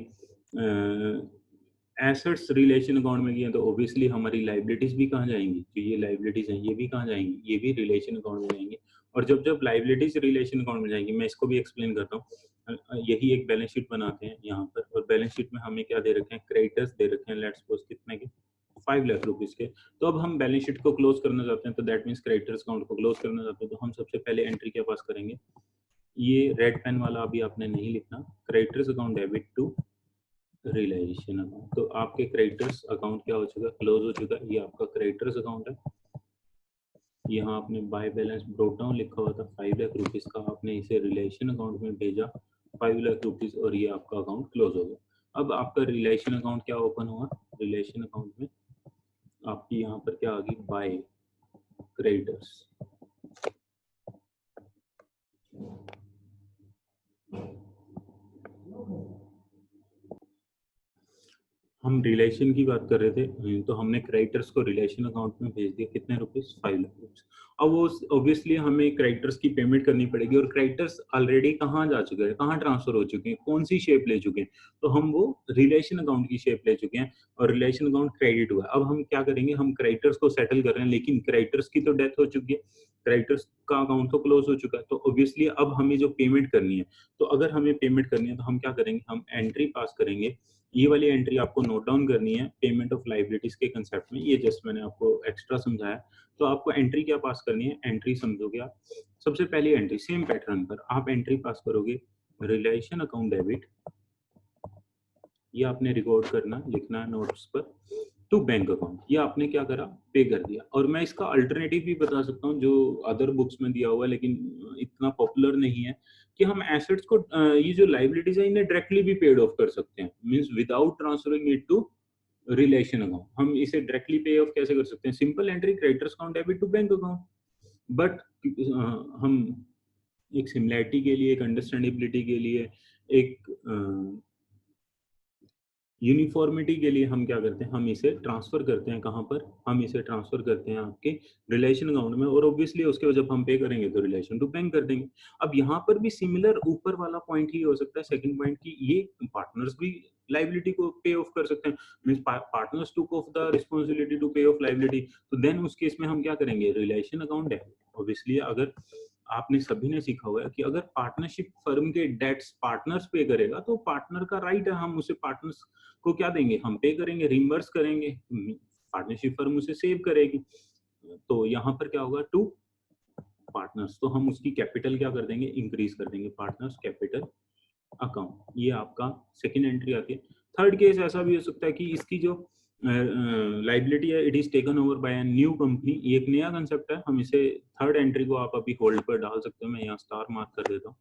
Speaker 1: एसेट्स रिलेशन अकाउंट में गई तो ऑब्वियसली हमारी लाइबिलिटीज भी कहाँ जाएंगी, जो ये लाइबिलिटीज हैं ये भी कहाँ जाएंगी, ये भी रिलेशन अकाउंट में जाएंगी। और जब जब लाइबिलिटीज रिलेशन अकाउंट में जाएंगी, मैं इसको भी एक्सप्लेन करता हूँ। यही एक बैलेंस शीट बनाते हैं यहाँ पर, और बैलेंस शीट में हमें क्या दे रखे हैं, क्रेडिटर्स दे रखे हैं, लेट्स सपोज कितने के, 5 लाख रुपीस के। तो अब हम बैलेंस शीट को क्लोज करना चाहते हैं, तो दैट मीन्स क्रेडिटर्स अकाउंट को क्लोज करना चाहते हैं, तो हम सबसे पहले एंट्री क्या पास करेंगे, ये रेड पेन वाला अभी आपने नहीं लिखना, creditors account debit to realisation account. तो आपके क्रेडिटर्स अकाउंट क्या हो चुका है, क्लोज हो चुका है। ये आपका क्रेडिटर्स अकाउंट है। यहाँ आपने बाय बैलेंस ब्रोक डाउन लिखा हुआ था 5 लाख रुपीस का, आपने इसे रिलेशन अकाउंट में भेजा 5 लाख रुपीज और ये आपका अकाउंट क्लोज हो गया। अब आपका रिलेशन अकाउंट क्या ओपन हुआ, रिलेशन अकाउंट में आपकी यहाँ पर क्या आ गई, बाय क्रेडिटर्स। हम रिलेशन की बात कर रहे थे, तो हमने क्रेडिटर्स को रिलेशन अकाउंट में भेज दिया, कितने रुपीस, 5 लाख रुपीस। अब वो ऑब्वियसली हमें क्रेडिटर्स की पेमेंट करनी पड़ेगी, और क्रेडिटर्स ऑलरेडी कहाँ जा चुके हैं, कहाँ ट्रांसफर हो चुके हैं, कौन सी शेप ले चुके हैं, तो हम वो रिलेशन अकाउंट की शेप ले चुके हैं और रिलेशन अकाउंट क्रेडिट हुआ। अब हम क्या करेंगे, हम क्रेडिटर्स को सेटल कर रहे हैं, लेकिन क्रेडिटर्स की तो डेथ हो चुकी है, क्रेडिटर्स का अकाउंट तो क्लोज हो चुका है, तो ऑब्वियसली अब हमें जो पेमेंट करनी है, तो अगर हमें पेमेंट करनी है तो हम क्या करेंगे, हम एंट्री पास करेंगे। ये वाली एंट्री आपको नोट डाउन करनी है पेमेंट ऑफ लाइबिलिटीज के कंसेप्ट में, ये जस्ट मैंने आपको एक्स्ट्रा समझाया। तो आपको एंट्री क्या पास करनी है, एंट्री समझोगे आप। सबसे पहली एंट्री सेम पैटर्न पर आप एंट्री पास करोगे, रिलेशन अकाउंट डेबिट, ये आपने रिकॉर्ड करना, लिखना है नोट्स पर, टू बैंक अकाउंट, ये आपने क्या करा, पे कर दिया। और मैं इसका अल्टरनेटिव भी बता सकता हूँ जो अदर बुक्स में दिया हुआ है, लेकिन इतना पॉपुलर नहीं है, कि हम एसेट्स को ये जो लाइबिलिटीज है इन्हें डायरेक्टली भी पेड ऑफ कर सकते हैं, means without transferring it to realisation account. हम इसे डायरेक्टली पे ऑफ कैसे कर सकते हैं, simple entry, creditors account debit to bank account. But हम एक सिमिलैरिटी के लिए, एक अंडरस्टैंडेबिलिटी के लिए, एक यूनिफॉर्मिटी के लिए हम क्या करते हैं, हम इसे ट्रांसफर करते हैं, कहाँ पर, हम इसे ट्रांसफर करते हैं आपके रिलेशन अकाउंट में, और ऑब्वियसली उसके जब हम पे करेंगे तो रिलेशन टू बैंक कर देंगे। अब यहाँ पर भी सिमिलर ऊपर वाला पॉइंट ही हो सकता है, सेकंड पॉइंट की, ये पार्टनर्स भी लाइबिलिटी को पे ऑफ कर सकते हैं, means partners took off the responsibility to pay off liability, तो देन उस केस में हम क्या करेंगे, रिलेशन अकाउंट डेबिट। ऑब्वियसली अगर आपने सभी ने सीखा हुआ है कि अगर पार्टनरशिप फर्म के डेट्स पार्टनर्स पे करेगा तो पार्टनर का राइट है, हम उसे पार्टनर्स को क्या देंगे, हम पे करेंगे, रिम्बर्स करेंगे, पार्टनरशिप फर्म उसे सेव करेगी। तो यहाँ पर क्या होगा, टू पार्टनर्स, तो हम उसकी कैपिटल क्या कर देंगे, इंक्रीज कर देंगे, पार्टनर्स कैपिटल अकाउंट, ये आपका सेकंड एंट्री आती है। थर्ड केस ऐसा भी हो सकता है कि इसकी जो लाइबिलिटी है, it is taken over by a new company, ये एक नया कंसेप्ट है, हम इसे थर्ड एंट्री को आप अभी होल्ड पर डाल सकते हो, मैं यहाँ स्टार मार्क कर देता हूँ।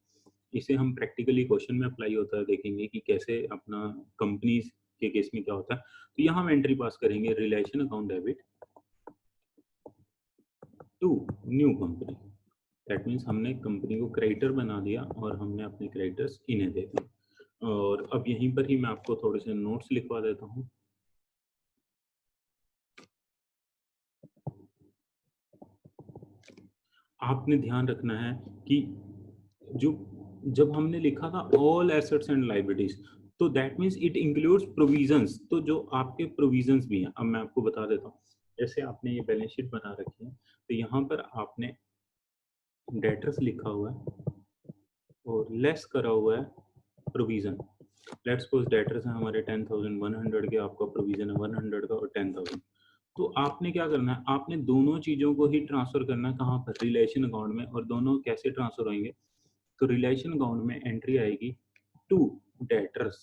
Speaker 1: इसे हम प्रैक्टिकली क्वेश्चन में अप्लाई होता है देखेंगे कि कैसे अपना कंपनीज के केस में क्या होता है। तो यहाँ हम एंट्री पास करेंगे, realisation account debit to new company, that means हमने कंपनी को क्रेडिटर बना दिया और हमने अपने क्रेडिटर्स इन्हें दे दिए। और अब यहीं पर ही मैं आपको थोड़े से नोट्स लिखवा देता हूँ। आपने ध्यान रखना है कि जो जब हमने लिखा था ऑल एसेट्स एंड लाइबिलिटीज, तो that means it includes provisions, तो जो आपके प्रोविजंस भी हैं, अब मैं आपको बता देता हूँ। जैसे आपने ये बैलेंस शीट बना रखी है, तो यहाँ पर आपने डेटर्स लिखा हुआ है और लेस करा हुआ है प्रोविजन। लेट्स सपोज डेटर्स हैं हमारे 10,100 के, आपका प्रोविजन है 100 का और 10,000। तो आपने क्या करना है, आपने दोनों चीजों को ही ट्रांसफर करना है, कहाँ पर, रिलेशन अकाउंट में। और दोनों कैसे ट्रांसफर होंगे, तो रिलेशन अकाउंट में एंट्री आएगी टू डेटर्स,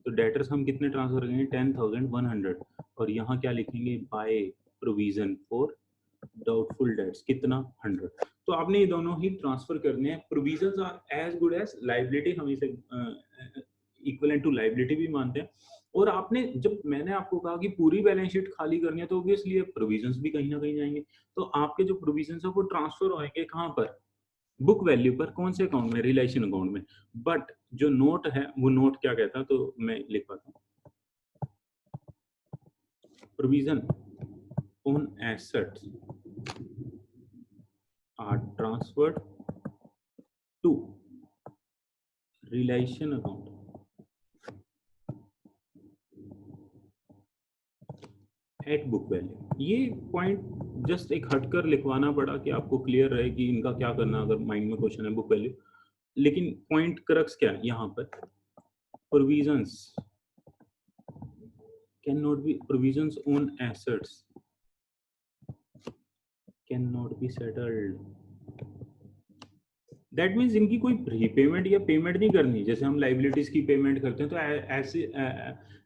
Speaker 1: तो डेटर्स हम कितने ट्रांसफर करेंगे, 10,100, और यहाँ क्या लिखेंगे, by provision for doubtful debts, कितना, 100। तो आपने ये दोनों ही ट्रांसफर करने हैं। Provisions are as good as liability, हम इसे इक्विवेलेंट टू लाइबिलिटी भी मानते हैं। और आपने, जब मैंने आपको कहा कि पूरी बैलेंस शीट खाली करनी है, तो ऑब्वियसली प्रोविजंस भी कहीं ना कहीं जाएंगे। तो आपके जो प्रोविजंस है वो ट्रांसफर होंगे कहाँ पर, बुक वैल्यू पर, कौन से अकाउंट में, रिलेशन अकाउंट में। बट जो नोट है वो नोट क्या कहता है, तो मैं लिख पाता हूँ, provision on assets are transferred to realisation account at book value. ये पॉइंट जस्ट एक हटकर लिखवाना पड़ा कि आपको क्लियर रहे कि इनका क्या करना अगर माइंड में क्वेश्चन है, बुक वैल्यू। लेकिन पॉइंट क्रक्स क्या है यहाँ पर, provisions can not be, provisions on assets can not be settled. That means इनकी कोई रीपेमेंट या पेमेंट नहीं करनी, जैसे हम लाइबिलिटीज की पेमेंट करते हैं, तो ऐसे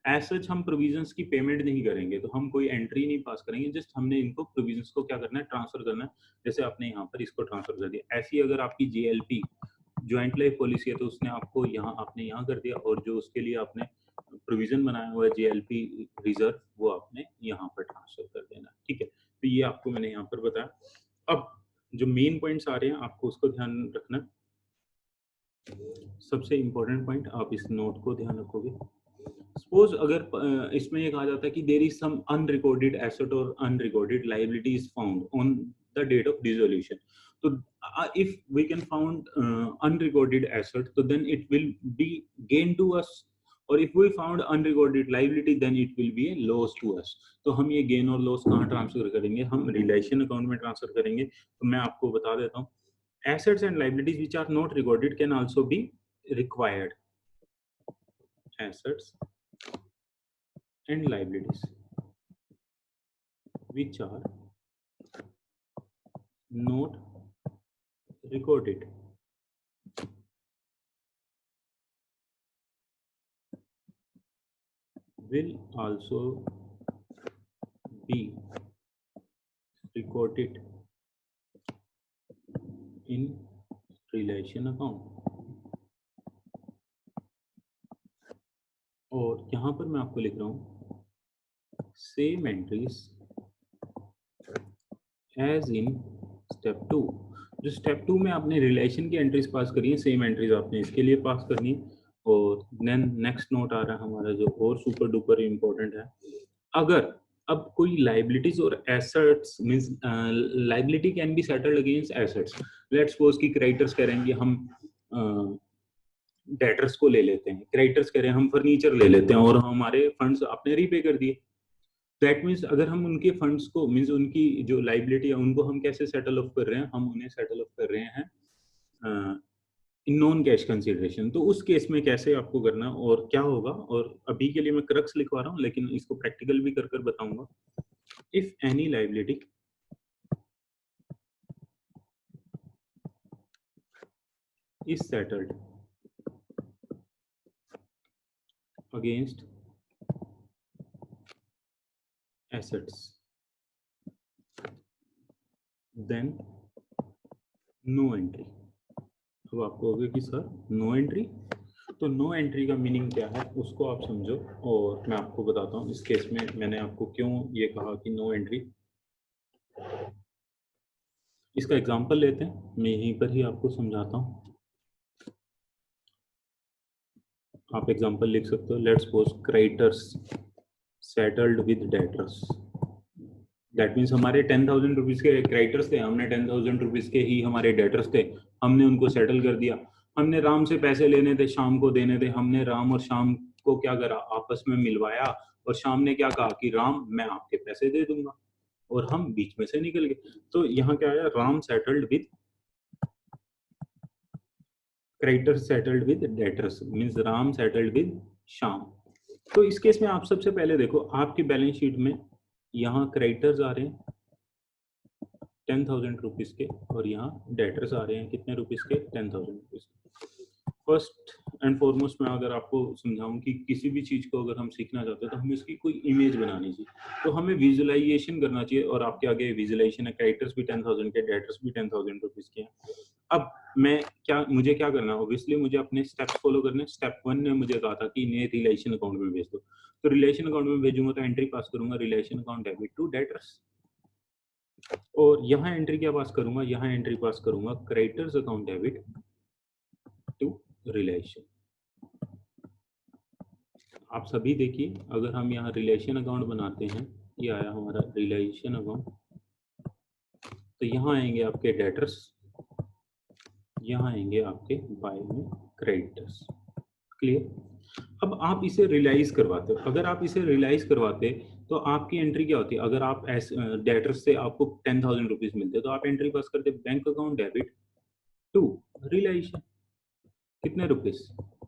Speaker 1: एज सच हम प्रोविजंस की पेमेंट नहीं करेंगे, तो हम कोई एंट्री नहीं पास करेंगे, जस्ट हमने इनको प्रोविजंस को क्या करना है, ट्रांसफर करना है। जैसे आपने यहाँ पर इसको ट्रांसफर कर दिया। ऐसी अगर आपकी जीएलपी ज्वाइंट लाइफ पॉलिसी है तो उसने आपको यहाँ आपने यहाँ कर दिया, और जो उसके लिए आपने प्रोविजन बनाया हुआ है जीएलपी रिजर्व वो आपने यहाँ पर ट्रांसफर कर देना, ठीक है। तो ये आपको मैंने यहाँ पर बताया। अब जो मेन पॉइंट्स आ रहे हैं आपको उसको ध्यान रखना। सबसे इम्पोर्टेंट पॉइंट, आप इस नोट को ध्यान रखोगे। सपोज अगर इसमें ये कहा जाता है कि there is some unrecorded asset और unrecorded liability is found on the date of dissolution, तो if we can found unrecorded asset, so then it will be gain to us, और if we found unrecorded liability then it will be a loss to us। तो हम ये gain और loss कहाँ transfer करेंगे, हम realisation account में transfer करेंगे। तो मैं आपको बता देता हूँ, assets and liabilities which are not recorded can also be required। assets and liabilities which are not recorded will also be recorded in relation account। और यहाँ पर मैं आपको लिख रहा हूँ same entries as in step 2। जो स्टेप 2 में आपने रिलेशन की एंट्रीज पास करी है, सेम एंट्रीज आपने इसके लिए पास करनी है। और देन नेक्स्ट नोट आ रहा है हमारा जो और सुपर डुपर इम्पोर्टेंट है, अगर अब कोई लाइबिलिटीज और assets means liability can be settled against assets. Let's suppose कि क्रेडिटर्स कह रहे हैं कि हम डेटर्स को ले लेते हैं, क्रेडिटर्स कह रहे हैं हम फर्नीचर ले लेते हैं और हमारे फंड्स आपने रीपे कर दिए। दैट मीन्स अगर हम उनके फंड्स को मीन्स उनकी जो लाइबिलिटी है उनको हम कैसे सेटल ऑफ कर रहे हैं, हम उन्हें सेटल ऑफ कर रहे हैं इन नॉन कैश कंसीडरेशन। तो उस केस में कैसे आपको करना और क्या होगा, और अभी के लिए मैं क्रक्स लिखवा रहा हूँ लेकिन इसको प्रैक्टिकल भी कर बताऊंगा। If any liability is settled against assets then no entry। अब आपको होगा कि सर नो एंट्री, तो नो एंट्री का मीनिंग क्या है उसको आप समझो और मैं आपको बताता हूँ इस केस में मैंने आपको क्यों ये कहा कि नो एंट्री। इसका एग्जांपल लेते हैं, मैं यहीं पर ही आपको समझाता हूँ। आप एग्जांपल लिख सकते हो, let's suppose creditors settled with debtors. That means हमारे 10,000 रुपीज के क्रेडिटर्स थे, हमने 10,000 रुपीज के ही हमारे डेटर्स थे, हमने उनको सेटल कर दिया। हमने राम से पैसे लेने थे, शाम को देने थे, हमने राम और शाम को क्या करा, आपस में मिलवाया, और शाम ने क्या कहा कि राम मैं आपके पैसे दे दूंगा, और हम बीच में से निकल गए। तो यहाँ क्या आया, Ram settled with creditors settled with debtors means Ram settled with Shyam. तो इस केस में आप सबसे पहले देखो आपकी बैलेंस शीट में यहाँ क्रेडिटर्स आ रहे हैं 10,000 रुपीज के, और यहाँ डेटर्स आ रहे हैं कितने रुपीज के, 10,000 रुपीज के। फर्स्ट एंड फॉरमोस्ट मैं अगर आपको समझाऊं कि किसी भी चीज को अगर हम सीखना चाहते हैं तो हमें इसकी कोई इमेज बनानी चाहिए, तो हमें विजुअलाइजेशन करना चाहिए। और आपके आगे विजुअलाइजेशन है, क्रेडिटर्स भी 10,000 के, डेटर्स भी 10,000 रुपीज के हैं। अब मुझे क्या करना है, ऑब्वियसली मुझे अपने स्टेप्स फॉलो करने। स्टेप 1 ने मुझे कहा था कि इन्हें रिलेशन अकाउंट में भेज दो, तो रिलेशन अकाउंट में भेजूंगा तो एंट्री पास करूंगा realisation account debit to debtors, और यहाँ एंट्री क्या पास करूंगा, यहाँ एंट्री पास करूंगा creditors account debit to realisation. आप सभी देखिए, अगर हम यहाँ रिलेशन अकाउंट बनाते हैं, ये आया हमारा रिलेशन अकाउंट, तो यहाँ आएंगे आपके डेटर्स, यहाँ आएंगे आपके बाय में क्रेडिटर्स। क्लियर। अब आप इसे रियलाइज करवाते हो, अगर आप इसे रियलाइज करवाते तो आपकी एंट्री क्या होती है, अगर आप डेटर्स से आपको 10,000 रुपीज मिलते तो आप एंट्री पास करते bank account debit to realisation, कितने रुपीज,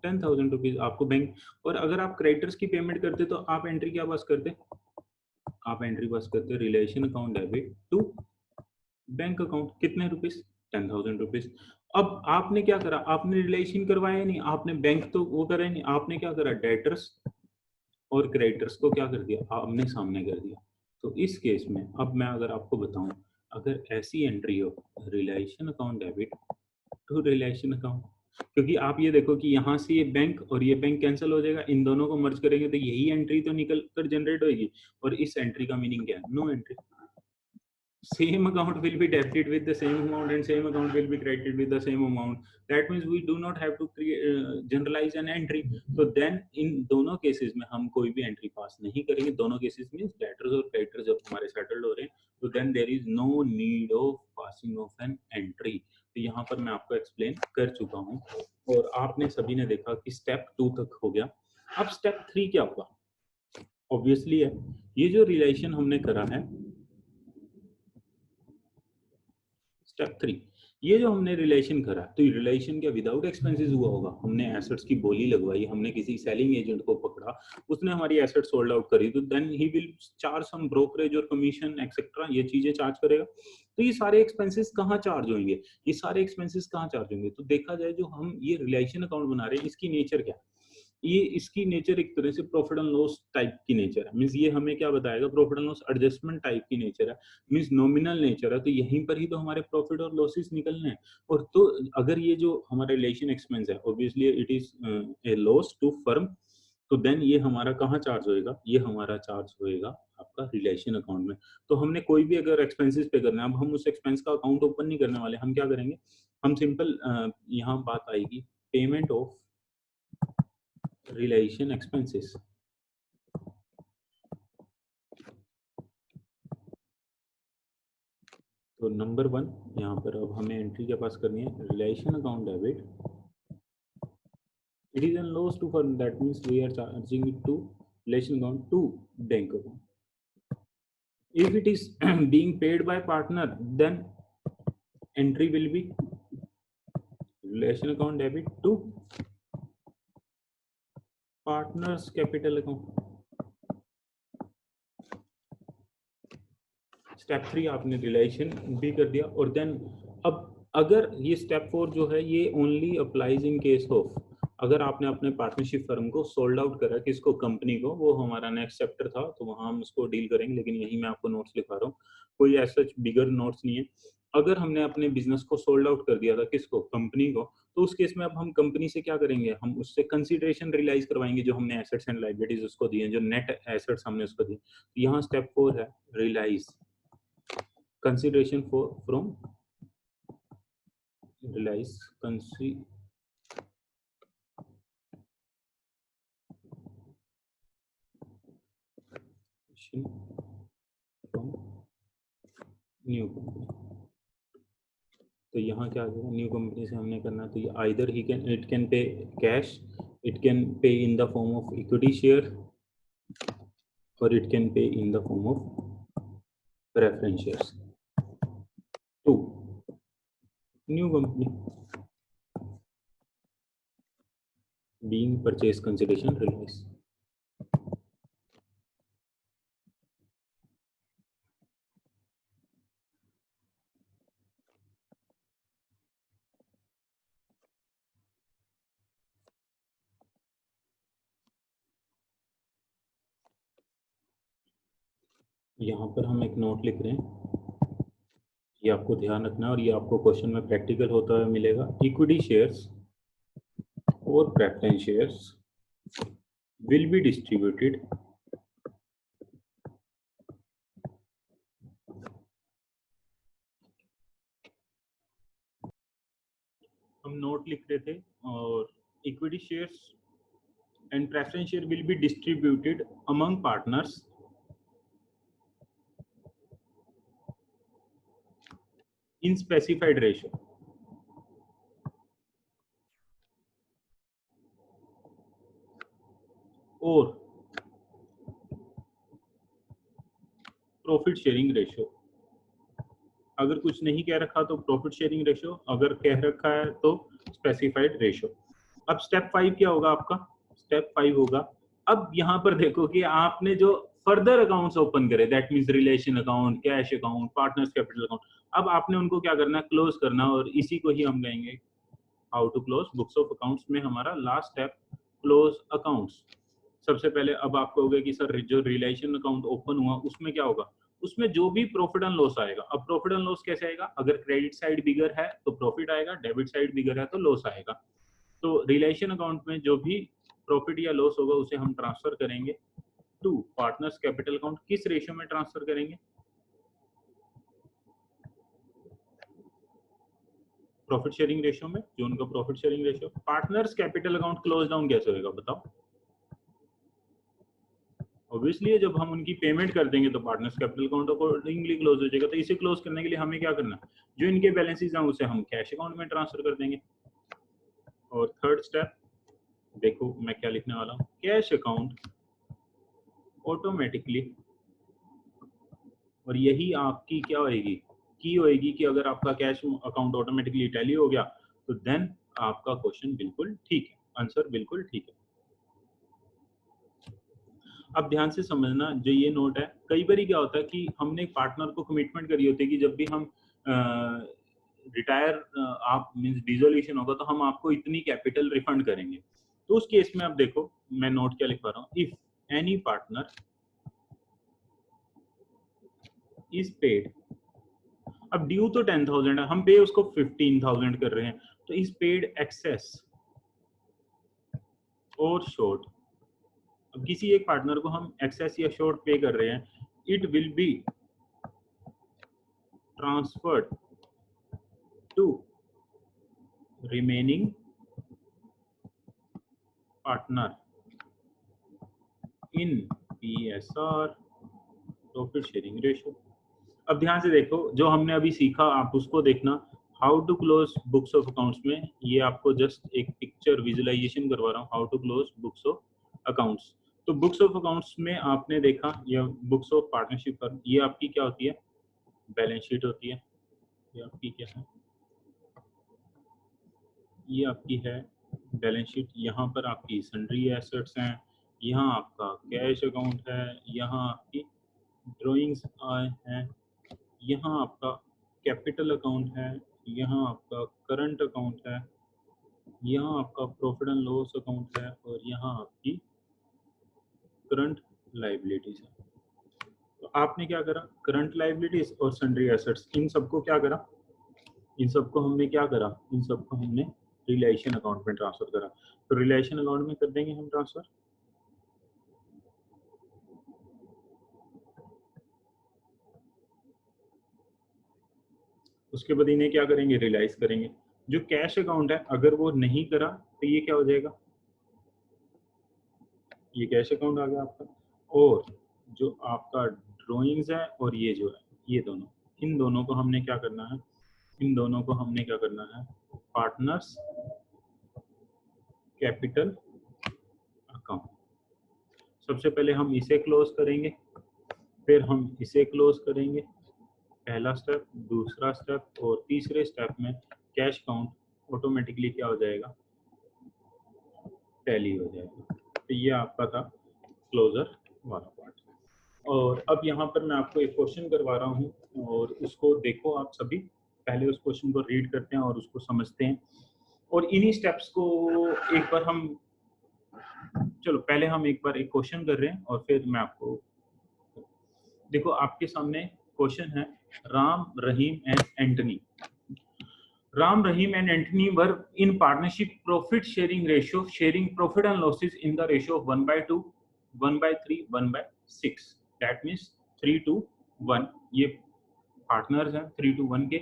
Speaker 1: 10,000 रुपीज आपको बैंक। और अगर आप क्रेडिटर्स की पेमेंट करते तो आप एंट्री क्या पास करते, आप एंट्री पास करते realisation account debit to bank account, कितने रुपीज, 10,000 रुपीज। अब आपने क्या करा, आपने रिलेशन करवाया नहीं, आपने बैंक तो वो करा नहीं, आपने क्या करा, डेटर्स और क्रेडिटर्स को क्या कर दिया, आमने सामने कर दिया। तो इस केस में अब मैं अगर आपको बताऊं, अगर ऐसी एंट्री हो realisation account debit to realisation account, क्योंकि आप ये देखो कि यहाँ से ये बैंक और ये बैंक कैंसिल हो जाएगा, इन दोनों को मर्ज करेंगे तो यही एंट्री तो निकल कर जनरेट होगी। और इस एंट्री का मीनिंग क्या है? No entry. Same account will be debited with the same amount and same account will be credited with the same amount. That means we do not have to create generalize an entry. So then in दोनों cases में हम कोई भी entry पास नहीं करेंगे। दोनों cases में debtors और क्रेडिटर्स जब हमारे सेटल्ड हो रहे हैं तो then there is no need of passing of an entry. तो यहाँ पर मैं आपको एक्सप्लेन कर चुका हूँ और आपने सभी ने देखा कि स्टेप 2 तक हो गया। अब स्टेप 3 क्या होगा? ऑब्वियसली है, ये जो रिलेशन हमने करा है स्टेप 3, ये जो हमने रिलेशन करा, तो ये रिलेशन क्या विदाउट एक्सपेंसेस हुआ होगा? हमने एसेट्स की बोली लगवाई, हमने किसी सेलिंग एजेंट को पकड़ा, उसने हमारी एसेट सोल्ड आउट करी, तो then he will charge some brokerage और कमीशन एक्सेट्रा, ये चीजें चार्ज करेगा। तो ये सारे एक्सपेंसेस कहाँ चार्ज होंगे? ये सारे एक्सपेंसेस कहाँ चार्ज होंगे? तो देखा जाए जो हम ये रिलेशन अकाउंट बना रहे हैं, इसकी नेचर क्या है? ये इसकी नेचर एक तरह से प्रॉफिट एंड लॉस टाइप की नेचर है। मींस ये हमें क्या बताएगा? Profit and loss adjustment type की नेचर है, मींस नॉमिनल नेचर है। तो यहीं पर ही तो हमारे प्रॉफिट और लॉसेस निकलने हैं। और तो अगर ये जो हमारा रिलेशन एक्सपेंस है, obviously it is a loss to firm, तो देन ये हमारा कहाँ चार्ज होएगा? ये हमारा चार्ज होएगा आपका रिलेशन अकाउंट में। तो हमने कोई भी अगर एक्सपेंसेस पे करना है, अब हम उस एक्सपेंस का अकाउंट ओपन नहीं करने वाले, हम क्या करेंगे? हम सिंपल यहाँ बात आएगी पेमेंट ऑफ रिलेशन एक्सपेंसेस। तो नंबर 1 यहाँ पर अब हमें एंट्री के पास करनी है realisation account debit, it is a loss to firm, that means we are charging it to relation account to bank account. If it is being paid by partner, then entry will be relation account debit to partners capital account. Step 3 आपने relation भी कर दिया। और then अब अगर ये step 4 जो है ये only applies in case of, अगर आपने अपने पार्टनरशिप फर्म को सोल्ड आउट करा, किसको? कंपनी को, वो हमारा नेक्स्ट चैप्टर था तो वहां हम उसको डील करेंगे, लेकिन यही मैं आपको नोट्स लिखा रहा हूँ, कोई ऐसा बिगर नोट्स नहीं है। अगर हमने अपने बिजनेस को सोल्ड आउट कर दिया था, किसको? कंपनी को, तो उस केस में अब हम कंपनी से क्या करेंगे? हम उससे कंसिडरेशन रियलाइज करवाएंगे जो हमने एसेट्स एंड लायबिलिटीज उसको दिए, जो नेट एसेट्स हमने उसको दिए। तो यहाँ स्टेप 4 है realise consideration for from realize consideration from new company. तो यहाँ क्या आ जाएगा? न्यू कंपनी से हमने करना है तो ये आइदर ही can, it can pay cash, it can pay in the form of equity share, और it can pay in the form of preference shares to new company being purchase consideration realize। यहाँ पर हम एक note लिख रहे हैं, ये आपको ध्यान रखना है और ये आपको क्वेश्चन में प्रैक्टिकल होता हुआ मिलेगा। इक्विटी शेयर्स और preference shares will be distributed हम नोट लिख रहे थे, और equity shares and preference share will be distributed among partners in specified ratio। और प्रॉफिट शेयरिंग रेशियो, अगर कुछ नहीं कह रखा तो प्रॉफिट शेयरिंग रेशियो, अगर कह रखा है तो स्पेसिफाइड रेशियो। अब स्टेप 5 क्या होगा आपका? स्टेप 5 होगा, अब यहाँ पर देखो कि आपने जो फर्दर अकाउंट्स ओपन करे, that means realisation account, cash account, partners capital account, अब आपने उनको क्या करना है? क्लोज करना। और इसी को ही हम कहेंगे how to close books of accounts में हमारा लास्ट स्टेप क्लोज अकाउंट्स। सबसे पहले अब आप कहोगे कि सर जो रिलेशन अकाउंट ओपन हुआ उसमें क्या होगा? उसमें जो भी प्रॉफिट एंड लॉस आएगा, अब प्रॉफिट एंड लॉस कैसे आएगा, अगर क्रेडिट साइड बिगर है तो प्रॉफिट आएगा, डेबिट साइड बिगर है तो लॉस आएगा। तो रिलेशन अकाउंट में जो भी प्रॉफिट या लॉस होगा उसे हम ट्रांसफर करेंगे टू पार्टनर्स कैपिटल अकाउंट। किस रेशियो में ट्रांसफर करेंगे, प्रॉफिट शेयरिंग रेशियो में, जो उनका profit sharing ratio. Partners capital account close down कैसे होगा बताओ। ऑब्वियसली जब हम उनकी पेमेंट कर देंगे तो partners capital account accordingly close हो जाएगा। तो इसे क्लोज करने के लिए हमें क्या करना है, जो इनके बैलेंसेस हैं उसे हम कैश अकाउंट में ट्रांसफर कर देंगे। और थर्ड स्टेप देखो मैं क्या लिखने वाला हूँ, कैश अकाउंट ऑटोमेटिकली, और यही आपकी क्या होएगी, की होएगी कि अगर आपका कैश अकाउंट ऑटोमेटिकली टैली हो गया तो देन आपका क्वेश्चन बिल्कुल ठीक है, आंसर बिल्कुल ठीक है। अब ध्यान से समझना जो ये नोट है, कई बार क्या होता है कि हमने एक पार्टनर को कमिटमेंट करी होती है कि जब भी हम रिटायर आप मींस डिसोल्यूशन होगा तो हम आपको इतनी कैपिटल रिफंड करेंगे। तो उस केस में अब देखो मैं नोट क्या लिख पा रहा हूँ, if any partner is paid, अब ड्यू तो 10,000 है, हम पे उसको 15,000 कर रहे हैं, तो इज पेड एक्सेस और शॉर्ट। अब किसी एक पार्टनर को हम एक्सेस या शॉर्ट पे कर रहे हैं, it will be transferred to remaining partner in PSR, profit sharing ratio. अब ध्यान से देखो जो हमने अभी सीखा आप उसको देखना, how to close books of accounts में, ये आपको जस्ट एक पिक्चर विजुअलाइजेशन करवा रहा हूँ, how to close books of accounts. तो बुक्स ऑफ अकाउंट्स में आपने देखा, या बुक्स ऑफ पार्टनरशिप फर्म, ये आपकी क्या होती है, बैलेंस शीट होती है। ये आपकी क्या है, ये आपकी है बैलेंस शीट। यहाँ पर आपकी सन्ड्री एसेट्स हैं, यहाँ आपका कैश अकाउंट है, यहाँ आपकी ड्रॉइंग्स हैं, यहाँ आपका कैपिटल अकाउंट है, यहाँ आपका करंट अकाउंट है, यहाँ आपका प्रॉफिट एंड लॉस अकाउंट है, और यहाँ आपकी करंट लाइबिलिटीज है। तो आपने क्या करा, करंट लाइबिलिटीज और सन्ड्री एसेट्स इन सबको क्या करा, इन सबको हमने क्या करा, इन सबको हमने रिलेशन अकाउंट में ट्रांसफर करा। तो रिलेशन अकाउंट में कर देंगे हम ट्रांसफर। उसके बाद इन्हें क्या करेंगे, रियलाइज करेंगे। जो कैश अकाउंट है अगर वो नहीं करा तो ये क्या हो जाएगा, ये कैश अकाउंट आ गया आपका। और जो आपका ड्रॉइंग्स है और ये जो है, ये दोनों, इन दोनों को हमने क्या करना है, इन दोनों को हमने क्या करना है, पार्टनर्स कैपिटल अकाउंट। सबसे पहले हम इसे क्लोज करेंगे, फिर हम इसे क्लोज करेंगे, पहला स्टेप, दूसरा स्टेप, और तीसरे स्टेप में कैश अकाउंट ऑटोमेटिकली क्या हो जाएगा, टैली हो जाएगा। तो ये आपका था क्लोजर वाला पार्ट। और अब यहाँ पर मैं आपको एक क्वेश्चन करवा रहा हूँ और उसको देखो आप सभी, पहले उस क्वेश्चन को रीड करते हैं और उसको समझते हैं, और इन्हीं स्टेप्स को एक बार हम, चलो पहले हम एक बार एक क्वेश्चन कर रहे हैं और फिर मैं आपको, देखो आपके सामने क्वेश्चन है, Ram Rahim and Antony, Ram, Rahim and Anthony were in partnership profit sharing ratio, sharing profit and losses in the ratio of 1/2, 1/3, 1/6. That means 3 to 1. ये partners हैं 3 to 1 के,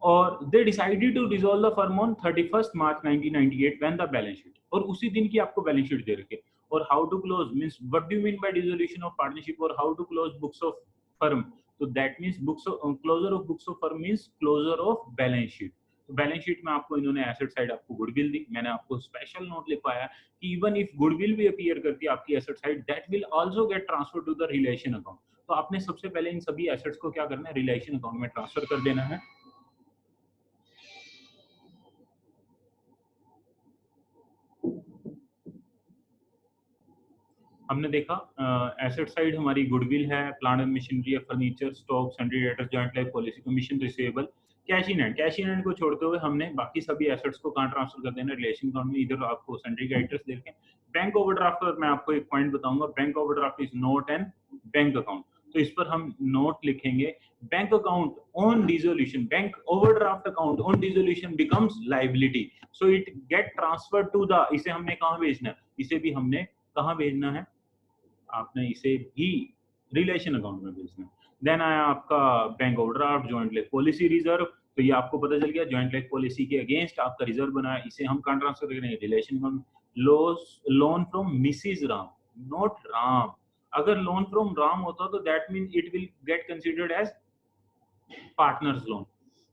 Speaker 1: और they decided to dissolve the firm on 31st March 1998 when the balance sheet, और उसी दिन की आपको balance sheet दे रखी है। और how to close means what do you mean by dissolution of partnership, or how to close books of firm, तो that means books of closure of books of firm means closure of balance sheet। तो balance sheet में आपको इन्होंने asset side आपको goodwill दी, मैंने आपको special note लिखवाया कि इवन इफ गुडविल भी अपीयर करती है आपकी asset side, that will also get transfer to the realisation account. तो आपने सबसे पहले इन सभी एसेट्स को क्या करना है, रिलेशन अकाउंट में ट्रांसफर कर देना है। हमने देखा एसेट साइड हमारी गुडविल है, प्लांट एंड मशीनरी है, furniture, stock, sundry debtors, joint life policy, commission receivable, cash in hand. Cash in hand को छोड़ते हुए हमने बाकी सभी एसेट्स को कहां ट्रांसफर कर देना, रिलेशन अकाउंट में। इधर आपको सन्ड्री डेटर्स देखे। बैंक ओवरड्राफ्ट पर मैं आपको एक पॉइंट बताऊंगा, bank overdraft is not an bank account. तो इस पर हम नोट लिखेंगे, bank account on dissolution, bank overdraft account on dissolution becomes liability, so it get transfer to the, इसे हमने कहाँ भेजना है, इसे भी हमने कहाँ भेजना है, आपने इसे भी रिलेशन अकाउंट में भेजना है। देन आया आपका bank overdraft, joint life policy reserve, तो ये आपको पता चल गया जॉइंट लाइफ पॉलिसी के अगेंस्ट आपका रिजर्व बनाया, इसे हम कहाँ ट्रांसफर करेंगे, realisation account. Loan from Mrs Ram, not Ram, अगर लोन फ्रॉम राम होता तो that mean it will get considered as partners loan,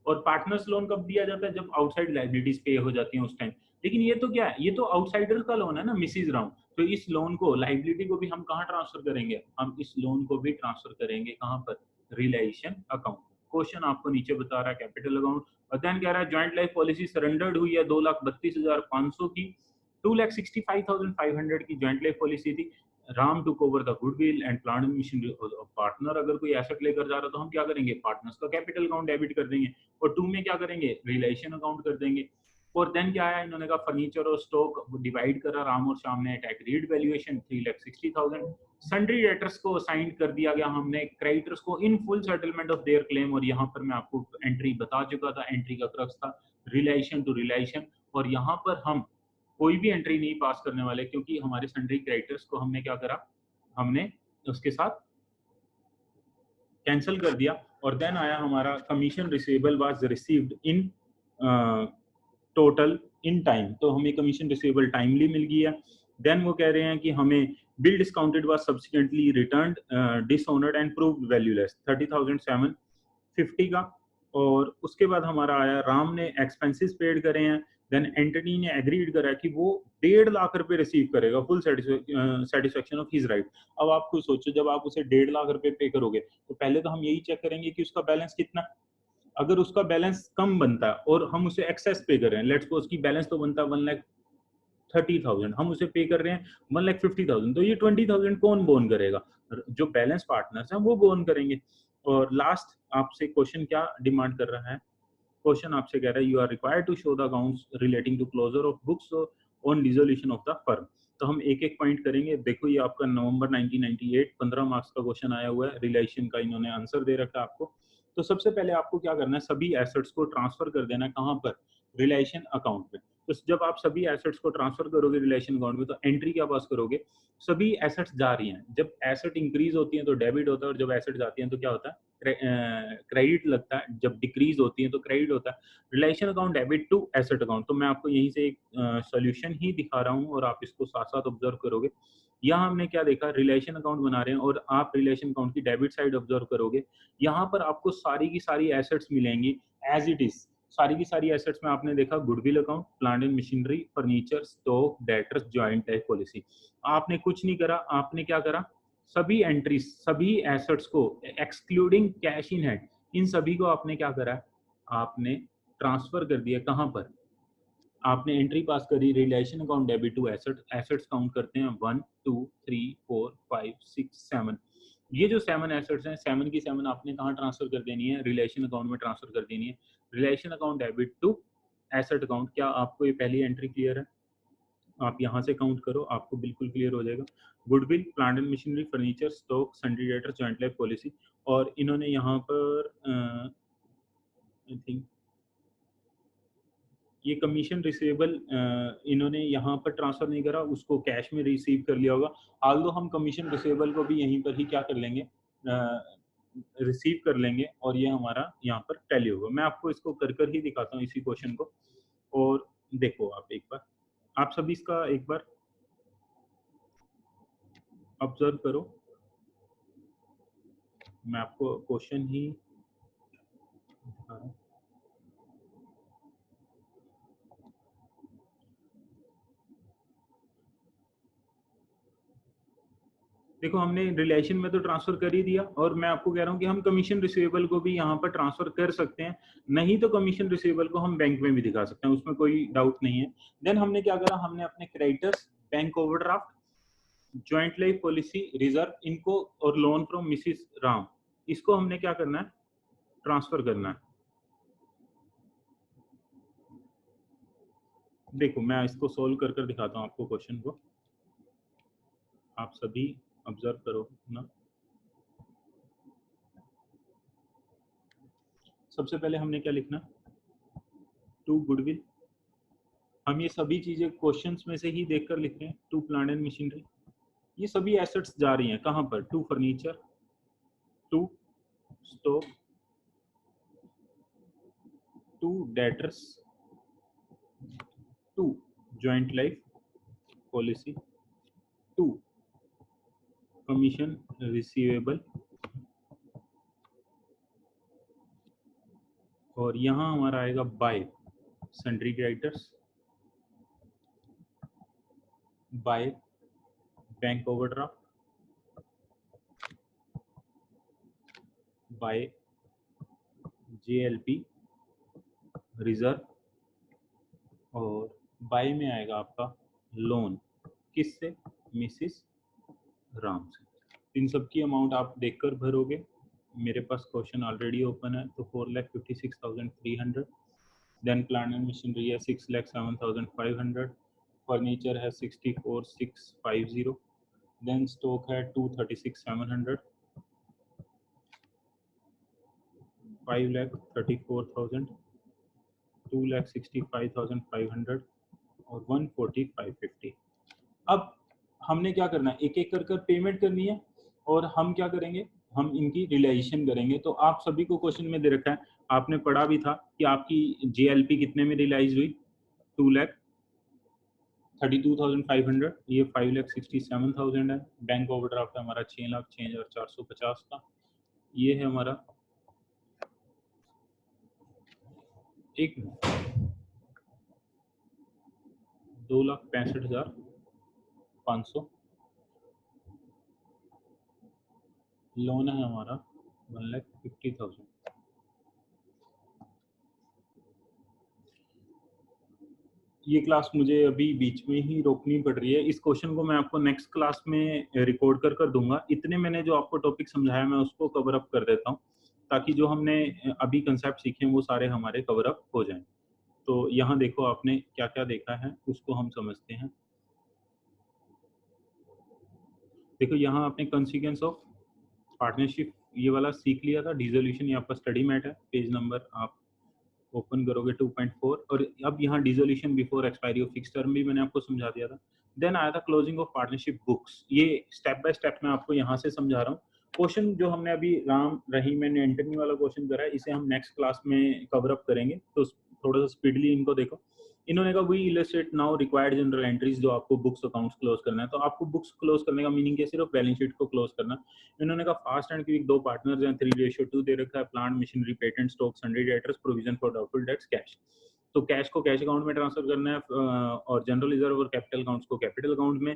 Speaker 1: और पार्टनर्स लोन कब दिया जाता है, जब आउटसाइड लायबिलिटीज पे हो जाती हैं उस टाइम। लेकिन ये तो क्या है, ये तो आउटसाइडर का लोन है ना, मिसिज राउंड, तो इस लोन को, लायबिलिटी को भी हम कहाँ ट्रांसफर करेंगे, हम इस लोन को भी ट्रांसफर करेंगे कहाँ पर, रिलेशन अकाउंट। क्वेश्चन आपको नीचे बता रहा है कैपिटल अकाउंट, और देन कह रहा है जॉइंट लाइफ पॉलिसी सरेंडर्ड हुई है 2,32,500 की, 2,65,500 की जॉइंट लाइफ पॉलिसी थी। Ram took over the goodwill and plant machinery, partner अगर कोई एसेट लेकर जा रहा है तो हम क्या करेंगे, पार्टनर्स का कैपिटल अकाउंट डेबिट कर देंगे, और टू में क्या करेंगे, रिलेशन अकाउंट कर देंगे। और देन क्या आया, इन्होंने कहा फर्नीचर और स्टॉक डिवाइड करा राम और श्याम ने, एग्रीड वैल्यूएशन 3,60,000, सन्ड्री डेटर्स को असाइन कर दिया गया हमने, क्रेडिटर्स को in full settlement of their claim, और यहाँ पर मैं आपको एंट्री बता चुका था, एंट्री का क्रक्स था रिलेशन टू रिलेशन, और यहाँ पर हम कोई भी एंट्री नहीं पास करने वाले, क्योंकि हमारे सन्ड्री क्रेडिटर्स को हमने क्या करा, हमने उसके साथ कैंसिल कर दिया। और देन आया हमारा commission receivable was received in total in time, तो हमें कमीशन रिसीवेबल टाइमली मिल गया। देन वो कह रहे हैं कि हमें bill discounted was subsequently returned dishonoured and proved valueless 30,750 का। और उसके बाद हमारा आया, राम ने एक्सपेंसेस पेड करे हैं, देन एंटनी ने एग्रीड करा कि वो 1.5 लाख रुपए रिसीव करेगा, full satisfaction of his right. अब आप खुद सोचो, जब आप उसे 1.5 लाख रुपए पे करोगे तो पहले तो हम यही चेक करेंगे कि उसका बैलेंस कितना, अगर उसका बैलेंस कम बनता है और हम उसे एक्सेस पे कर रहे हैं, लेट्स सपोज उसकी बैलेंस तो बनता है 1,30,000, हम उसे पे कर रहे हैं 1,50,000, तो ये 20,000 कौन बोन करेगा, जो बैलेंस पार्टनर्स हैं वो बोन करेंगे। और लास्ट आपसे क्वेश्चन क्या डिमांड कर रहा है, क्वेश्चन आपसे कह रहा है you are required to show the accounts relating to closure of books on dissolution of the firm. तो हम एक एक पॉइंट करेंगे। देखो ये आपका नवंबर 1998 15 मार्क्स का क्वेश्चन आया हुआ है, रिलेशन का इन्होंने आंसर दे रखा है आपको। तो सबसे पहले आपको क्या करना है, सभी एसेट्स को ट्रांसफर कर देना है कहाँ पर, रिलेशन अकाउंट में। तो जब आप सभी एसेट्स को ट्रांसफर करोगे रिलेशन अकाउंट में, तो एंट्री क्या पास करोगे, सभी एसेट्स जा रही हैं, जब एसेट इंक्रीज होती है तो डेबिट होता है, और जब एसेट जाती हैं तो क्या होता है, क्रेडिट लगता है, जब डिक्रीज होती है तो क्रेडिट होता है। Realisation account debit to asset account, तो मैं आपको यहीं से एक सॉल्यूशन ही दिखा रहा हूँ और आप इसको साथ साथ ऑब्जर्व करोगे। यहाँ हमने क्या देखा, रिलेशन अकाउंट बना रहे हैं और आप रिलेशन अकाउंट की डेबिट साइड ऑब्जर्व करोगे, यहाँ पर आपको सारी की सारी एसेट्स मिलेंगी एज इट इज। सारी की सारी एसेट्स में आपने देखा goodwill account, plant and machinery, furniture, stock, debtors, joint life policy. आपने कुछ नहीं करा, आपने क्या करा, सभी एंट्रीज, सभी एसेट्स को एक्सक्लूडिंग कैश इन हैंड, इन सभी को आपने क्या करा, आपने ट्रांसफर कर दिया कहाँ पर, आपने एंट्री पास करी, realisation account debit to asset, assets count करते हैं 1 2 3 4 5 6 7, ये जो 7 एसेट्स हैं 7 की 7 आपने कहाँ ट्रांसफर कर देनी है, रिलेशन अकाउंट में ट्रांसफर कर देनी है। Realisation account debit to asset account, क्या आपको ये पहली एंट्री क्लियर है, आप यहाँ से काउंट करो, आपको बिल्कुल क्लियर हो जाएगा। Goodwill, plant and machinery, furniture, stock, sundry debtors, joint life policy. और इन्होंने यहाँ पर आई थिंक ये कमीशन रिसीवेबल इन्होंने यहाँ पर ट्रांसफर नहीं करा, उसको कैश में रिसीव कर लिया होगा। आल्दो हम कमीशन रिसीवेबल को भी यहीं पर ही क्या कर लेंगे, रिसीव कर लेंगे, और ये हमारा यहाँ पर टैली होगा। मैं आपको इसको कर कर ही दिखाता हूँ इसी क्वेश्चन को, और देखो आप एक बार, आप सभी इसका एक बार ऑब्जर्व करो। मैं आपको क्वेश्चन ही दिखा रहा हूँ। देखो हमने रिलेशन में तो ट्रांसफर कर ही दिया, और मैं आपको कह रहा हूँ कि हम कमीशन रिसीवेबल को भी यहाँ पर ट्रांसफर कर सकते हैं, नहीं तो कमीशन रिसीवेबल को हम बैंक में भी दिखा सकते हैं, उसमें कोई डाउट नहीं है। देन हमने क्या करा, हमने अपने creditors, bank overdraft, joint life policy reserve, इनको, और लोन फ्रॉम मिसिस राम, इसको हमने क्या करना है, ट्रांसफर करना है। देखो मैं इसको सोल्व कर कर दिखाता हूँ आपको क्वेश्चन को, आप सभी ऑब्जर्व करो ना। सबसे पहले हमने क्या लिखना, टू गुडविल। हम ये सभी चीजें क्वेश्चंस में से ही देखकर लिख रहे हैं। टू प्लांट एंड मशीनरी, ये सभी एसेट्स जा रही हैं कहाँ पर, to furniture, to stove, to debtors, to joint life policy, to commission receivable, और यहाँ हमारा आएगा by sundry creditors, by bank overdraft, by JLP reserve, और बाय में आएगा आपका लोन, किससे, मिसिस राम से। इन सब की अमाउंट आप देखकर भरोगे। मेरे पास क्वेश्चन ऑलरेडी ओपन है, तो 4,56,300। देन प्लांट एंड मशीनरी है 6,07,500, फर्नीचर है 64,650, देन स्टॉक है 236,700, 5,34,000, 2,65,500 और 140,550। अब हमने क्या करना है, एक एक कर कर पेमेंट करनी है, और हम क्या करेंगे, हम इनकी रियलाइजेशन करेंगे। तो आप सभी को क्वेश्चन में दे रखा है, आपने पढ़ा भी था कि आपकी JLP कितने में रियलाइज हुई, 2,32,500, ये 5,67,000 है। बैंक ओवरड्राफ्ट है हमारा 6,06,450 का, ये है हमारा 2,65,500, लोन है हमारा 1,50,000। ये क्लास मुझे अभी बीच में ही रोकनी पड़ रही है। इस क्वेश्चन को मैं आपको नेक्स्ट क्लास में रिकॉर्ड कर दूंगा। इतने मैंने जो आपको टॉपिक समझाया मैं उसको कवर अप कर देता हूँ, ताकि जो हमने अभी कंसेप्ट सीखे हैं वो सारे हमारे कवर अप हो जाएं। तो यहाँ देखो आपने क्या क्या देखा है उसको हम समझते हैं। देखो यहाँ आपने कॉन्सिक्वेंस ऑफ पार्टनरशिप ये वाला सीख लिया था। डिसोल्यूशन ये आपका स्टडी मैट है, पेज नंबर आप ओपन करोगे 2.4, और अब यहाँ dissolution before expiry of fix term भी मैंने आपको समझा दिया था। देन आया था क्लोजिंग ऑफ पार्टनरशिप बुक्स, ये स्टेप बाय स्टेप मैं आपको यहाँ से समझा रहा हूँ। क्वेश्चन जो हमने अभी राम रहीम एंड एंटनी वाला क्वेश्चन करा है, इसे हम नेक्स्ट क्लास में कवर अप करेंगे, तो थोड़ा सा स्पीडली इनको देखो। इन्होंने कहा we illustrate now required general entries, जो आपको बुक्स अकाउंट्स क्लोज करना है। तो आपको बुक्स क्लोज करने का मीनिंग क्या, सिर्फ बैलेंस शीट को क्लोज करना। इन्होंने कहा फास्ट एंड क्विक दो पार्टनर्स हैं, 3:2 दे रखा है, plant machinery patent stock sundry debtors provision for doubtful debts cash. तो कैश को कैश अकाउंट में ट्रांसफर करना है, और जनरल रिजर्व और कैपिटल अकाउंट्स को कैपिटल अकाउंट में।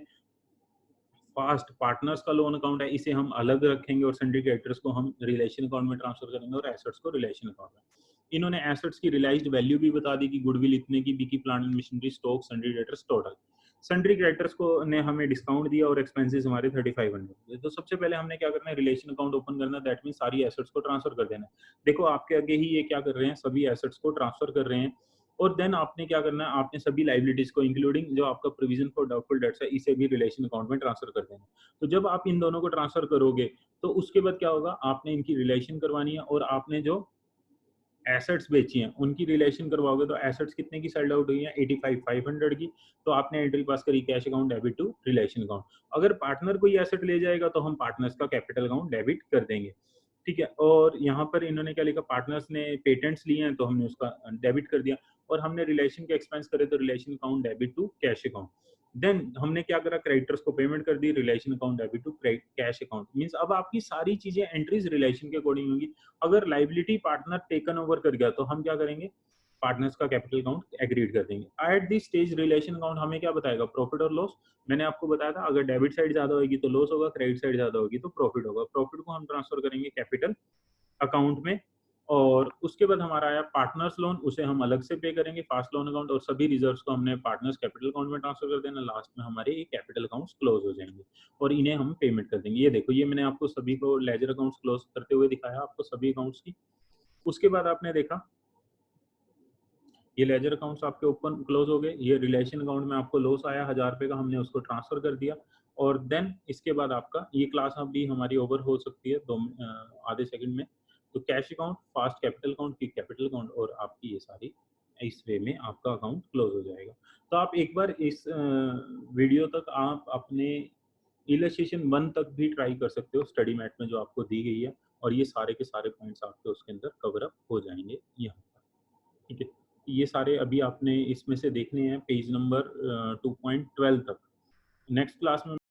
Speaker 1: फास्ट पार्टनर्स का लोन अकाउंट है, इसे हम अलग रखेंगे, और सन्ड्री क्रेडिटर्स को हम रिलेशन अकाउंट में ट्रांसफर करेंगे, और एसेट्स को रिलेशन अकाउंट में। इन्होंने एसेट्स की रियलाइज्ड वैल्यू भी बता दी कि गुडविल इतने की बिकी, plant and machinery, stock, sundry creditors total. Sundry creditors को ने हमें डिस्काउंट दिया और एक्सपेंसेस हमारे 3,500। तो सबसे पहले हमने क्या करना है, रिलेशन अकाउंट ओपन करना, दैट मीन सारी एसेट्स को ट्रांसफर कर देना। देखो आपके आगे ही ये क्या कर रहे हैं, सभी एसेट्स को ट्रांसफर कर रहे हैं। और देन आपने क्या करना है, आपने सभी लाइबिलिटीज को इंक्लूडिंग जो आपका प्रोविजन फॉर डाउटफुल डेट्स है, इसे भी रिलेशन अकाउंट में ट्रांसफर कर देना। तो जब आप इन दोनों को ट्रांसफर करोगे तो उसके बाद क्या होगा, आपने इनकी रिलेशन करवानी है, और आपने जो एसेट्स बेची हैं उनकी रिलेशन करवाओगे। तो एसेट्स कितने की सेल्ड आउट हुई है, 85,500 की। तो आपने एंट्री पास करी, cash account debit to realisation account. अगर पार्टनर कोई एसेट ले जाएगा तो हम पार्टनर्स का कैपिटल अकाउंट डेबिट कर देंगे, ठीक है। और यहाँ पर इन्होंने क्या लिखा, पार्टनर्स ने पेटेंट्स लिए हैं तो हमने उसका डेबिट कर दिया, और हमने रिलेशन के एक्सपेंस करे तो realisation account debit to cash account. Then हमने क्या करा, क्रेडिटर्स को पेमेंट कर दी, realisation account debit to cash account. Means अब आपकी सारी चीजें एंट्रीज रिलेशन के अकॉर्डिंग होंगी। अगर लाइबिलिटी पार्टनर टेकन ओवर कर गया तो हम क्या करेंगे, पार्टनर्स का कैपिटल अकाउंट एग्रीड कर देंगे। At this stage realisation account हमें क्या बताएगा, प्रॉफिट और लॉस। मैंने आपको बताया था अगर डेबिट साइड ज्यादा होगी तो लॉस होगा, क्रेडिट साइड ज्यादा होगी तो प्रॉफिट होगा। प्रॉफिट को हम ट्रांसफर करेंगे कैपिटल अकाउंट में, और उसके बाद हमारा आया पार्टनर्स लोन, उसे हम अलग से पे करेंगे फास्ट लोन अकाउंट, और सभी रिजर्व्स को हमने पार्टनर्स कैपिटल अकाउंट में ट्रांसफर कर देना। लास्ट में हमारे ये कैपिटल अकाउंट्स क्लोज हो जाएंगे, और इन्हें हम पेमेंट कर देंगे। ये देखो, ये मैंने आपको सभी को लेजर अकाउंट्स क्लोज करते हुए दिखाया आपको सभी अकाउंट्स की। उसके बाद आपने देखा ये लेजर अकाउंट्स आपके ओपन क्लोज हो गए। ये रिलेशन अकाउंट में आपको लॉस आया 1,000 रुपये का, हमने उसको ट्रांसफर कर दिया। और देन इसके बाद आपका ये क्लास अभी हमारी ओवर हो सकती है आधे सेकंड में। तो cash account, fast capital account, quick capital account और आपकी ये सारी इस वे में आपका अकाउंट क्लोज हो जाएगा। तो आप एक बार इस वीडियो तक आप अपने इलस्ट्रेशन 1 तक भी ट्राई कर सकते हो स्टडी मैट में जो आपको दी गई है, और ये सारे के सारे पॉइंट्स आपके उसके अंदर कवर अप हो जाएँगे यहाँ पर, ठीक है? ये सारे अभी आपने इसमें से देखने हैं पेज नंबर 2.12 तक। नेक्स्ट क्लास में